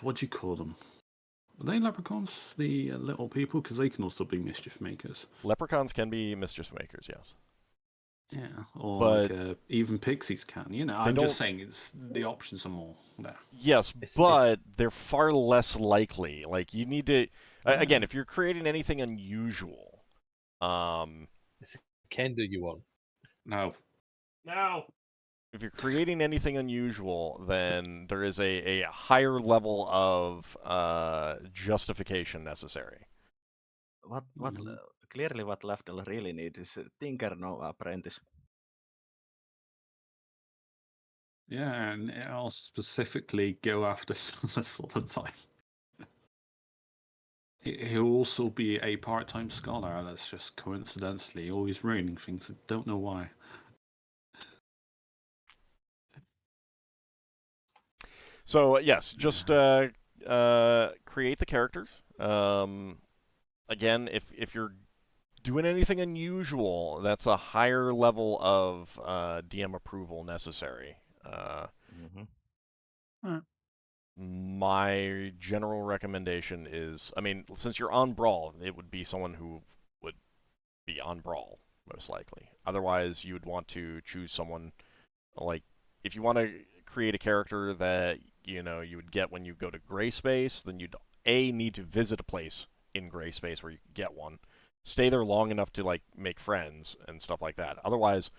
What do you call them? Are they leprechauns, the little people? Because they can also be mischief makers. Leprechauns can be mischief makers, yes. Yeah, or But like even pixies can. I'm just saying the options are more there. Yes, but they're far less likely. Like you need to, again, if you're creating anything unusual, It's a Kenda you want. No. if you're creating anything unusual, then there is a higher level of justification necessary. Clearly what Lafdul really needs is a Tinker no Apprentice. Yeah, and I'll specifically go after Solas all the time. He'll also be a part-time scholar that's just coincidentally always ruining things. I don't know why. So yes, just create the characters. Again, if you're doing anything unusual, that's a higher level of DM approval necessary. My general recommendation is, I mean, since you're on Brawl, it would be someone who would be on Brawl, most likely. Otherwise, you would want to choose someone, like, if you want to create a character that, you would get when you go to Gray Space, then you'd, need to visit a place in Gray Space where you can get one. Stay there long enough to, like, make friends and stuff like that. Otherwise,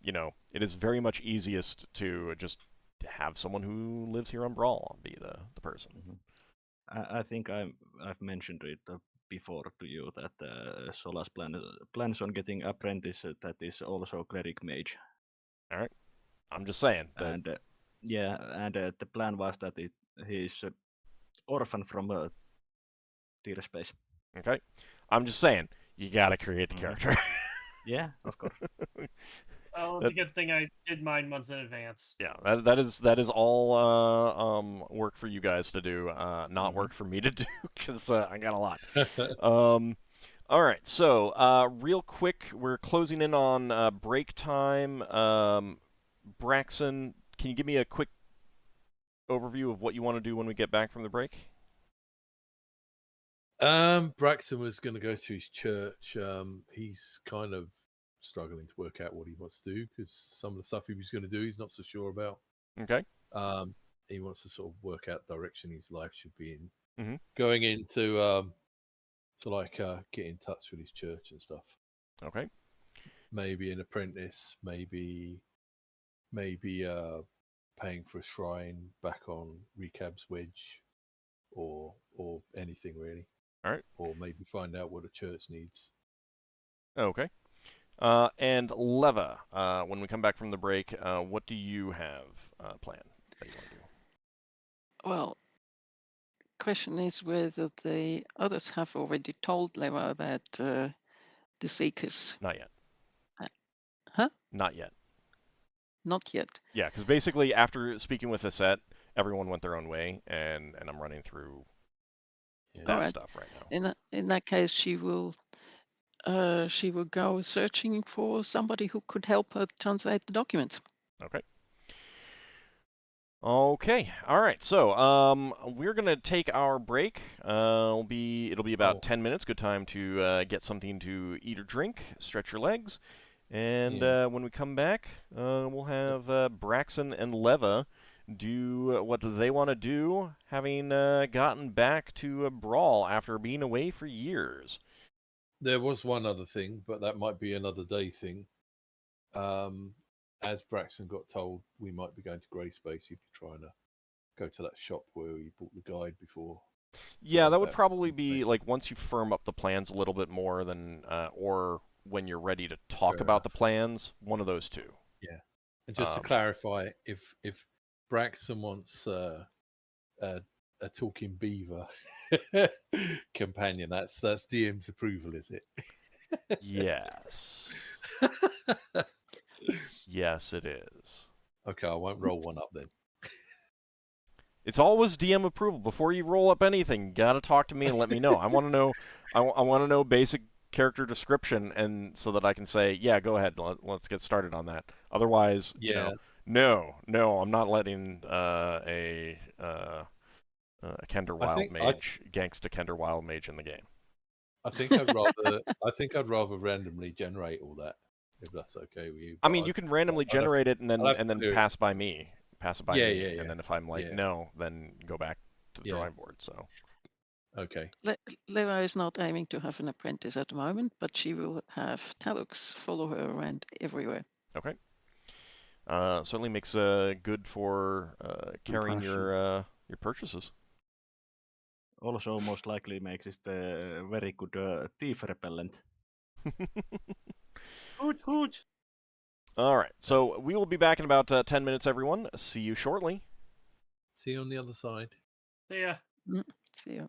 it is very much easiest to just have someone who lives here on Brawl be the person. I think I've mentioned it before to you that Solas plans on getting apprentice that is also Cleric Mage. All right, I'm just saying. And the plan was that he's orphan from Tier Space. Okay, I'm just saying you gotta create the character. Yeah, of course. Oh, it's a good thing I did mine months in advance. Yeah, that is all work for you guys to do, not work for me to do, because I got a lot. All right, so real quick, we're closing in on break time. Braxon, can you give me a quick overview of what you want to do when we get back from the break? Braxon was going to go to his church. He's kind of struggling to work out what he wants to do because some of the stuff he was going to do, he's not so sure about. Okay. He wants to sort of work out direction his life should be in. Mm-hmm. Going into get in touch with his church and stuff. Okay. Maybe an apprentice. Maybe paying for a shrine back on Recab's Wedge, or anything really. All right. Or maybe find out what a church needs. Okay. And Leva, when we come back from the break, what do you have planned that you want to do? Well, question is whether the others have already told Leva about the Seekers. Not yet. Huh? Not yet. Not yet. Yeah, because basically after speaking with Iset, everyone went their own way, and I'm running through that stuff right now. In that case, she will go searching for somebody who could help her translate the documents. Okay. Okay. All right. So, we're gonna take our break. It'll be about 10 minutes. Good time to get something to eat or drink, stretch your legs, and when we come back, we'll have Braxon and Leva do what they want to do, having gotten back to Brawl after being away for years. There was one other thing, but that might be another day thing. As Braxon got told, we might be going to Grey Space. He'd be trying to go to that shop where he bought the guide before. Yeah, that would probably be like once you firm up the plans a little bit more than, or when you're ready to talk about the plans, one of those two. Yeah, and just to clarify, if Braxon wants a talking beaver companion, that's DM's approval, is it? Yes. Yes, it is. Okay, I won't roll one up then. It's always DM approval. Before you roll up anything, you gotta talk to me and let me know. I want to know. I want to know basic character description, and so that I can say, yeah, go ahead. Let's get started on that. Otherwise, no, I'm not letting a Kender Wild Mage gangsta Kender Wild Mage in the game. I think I'd rather randomly generate all that, if that's okay with you. I mean, you can randomly generate it and then pass by me. Pass it by me, and then if I'm like, no, then go back to the drawing board. So, okay. Leva is not aiming to have an apprentice at the moment, but she will have Talux follow her around everywhere. Okay. Certainly makes good for carrying your purchases. Also, most likely makes it a very good thief repellent. Hoot. All right, so we will be back in about 10 minutes, everyone. See you shortly. See you on the other side. Yeah. See you.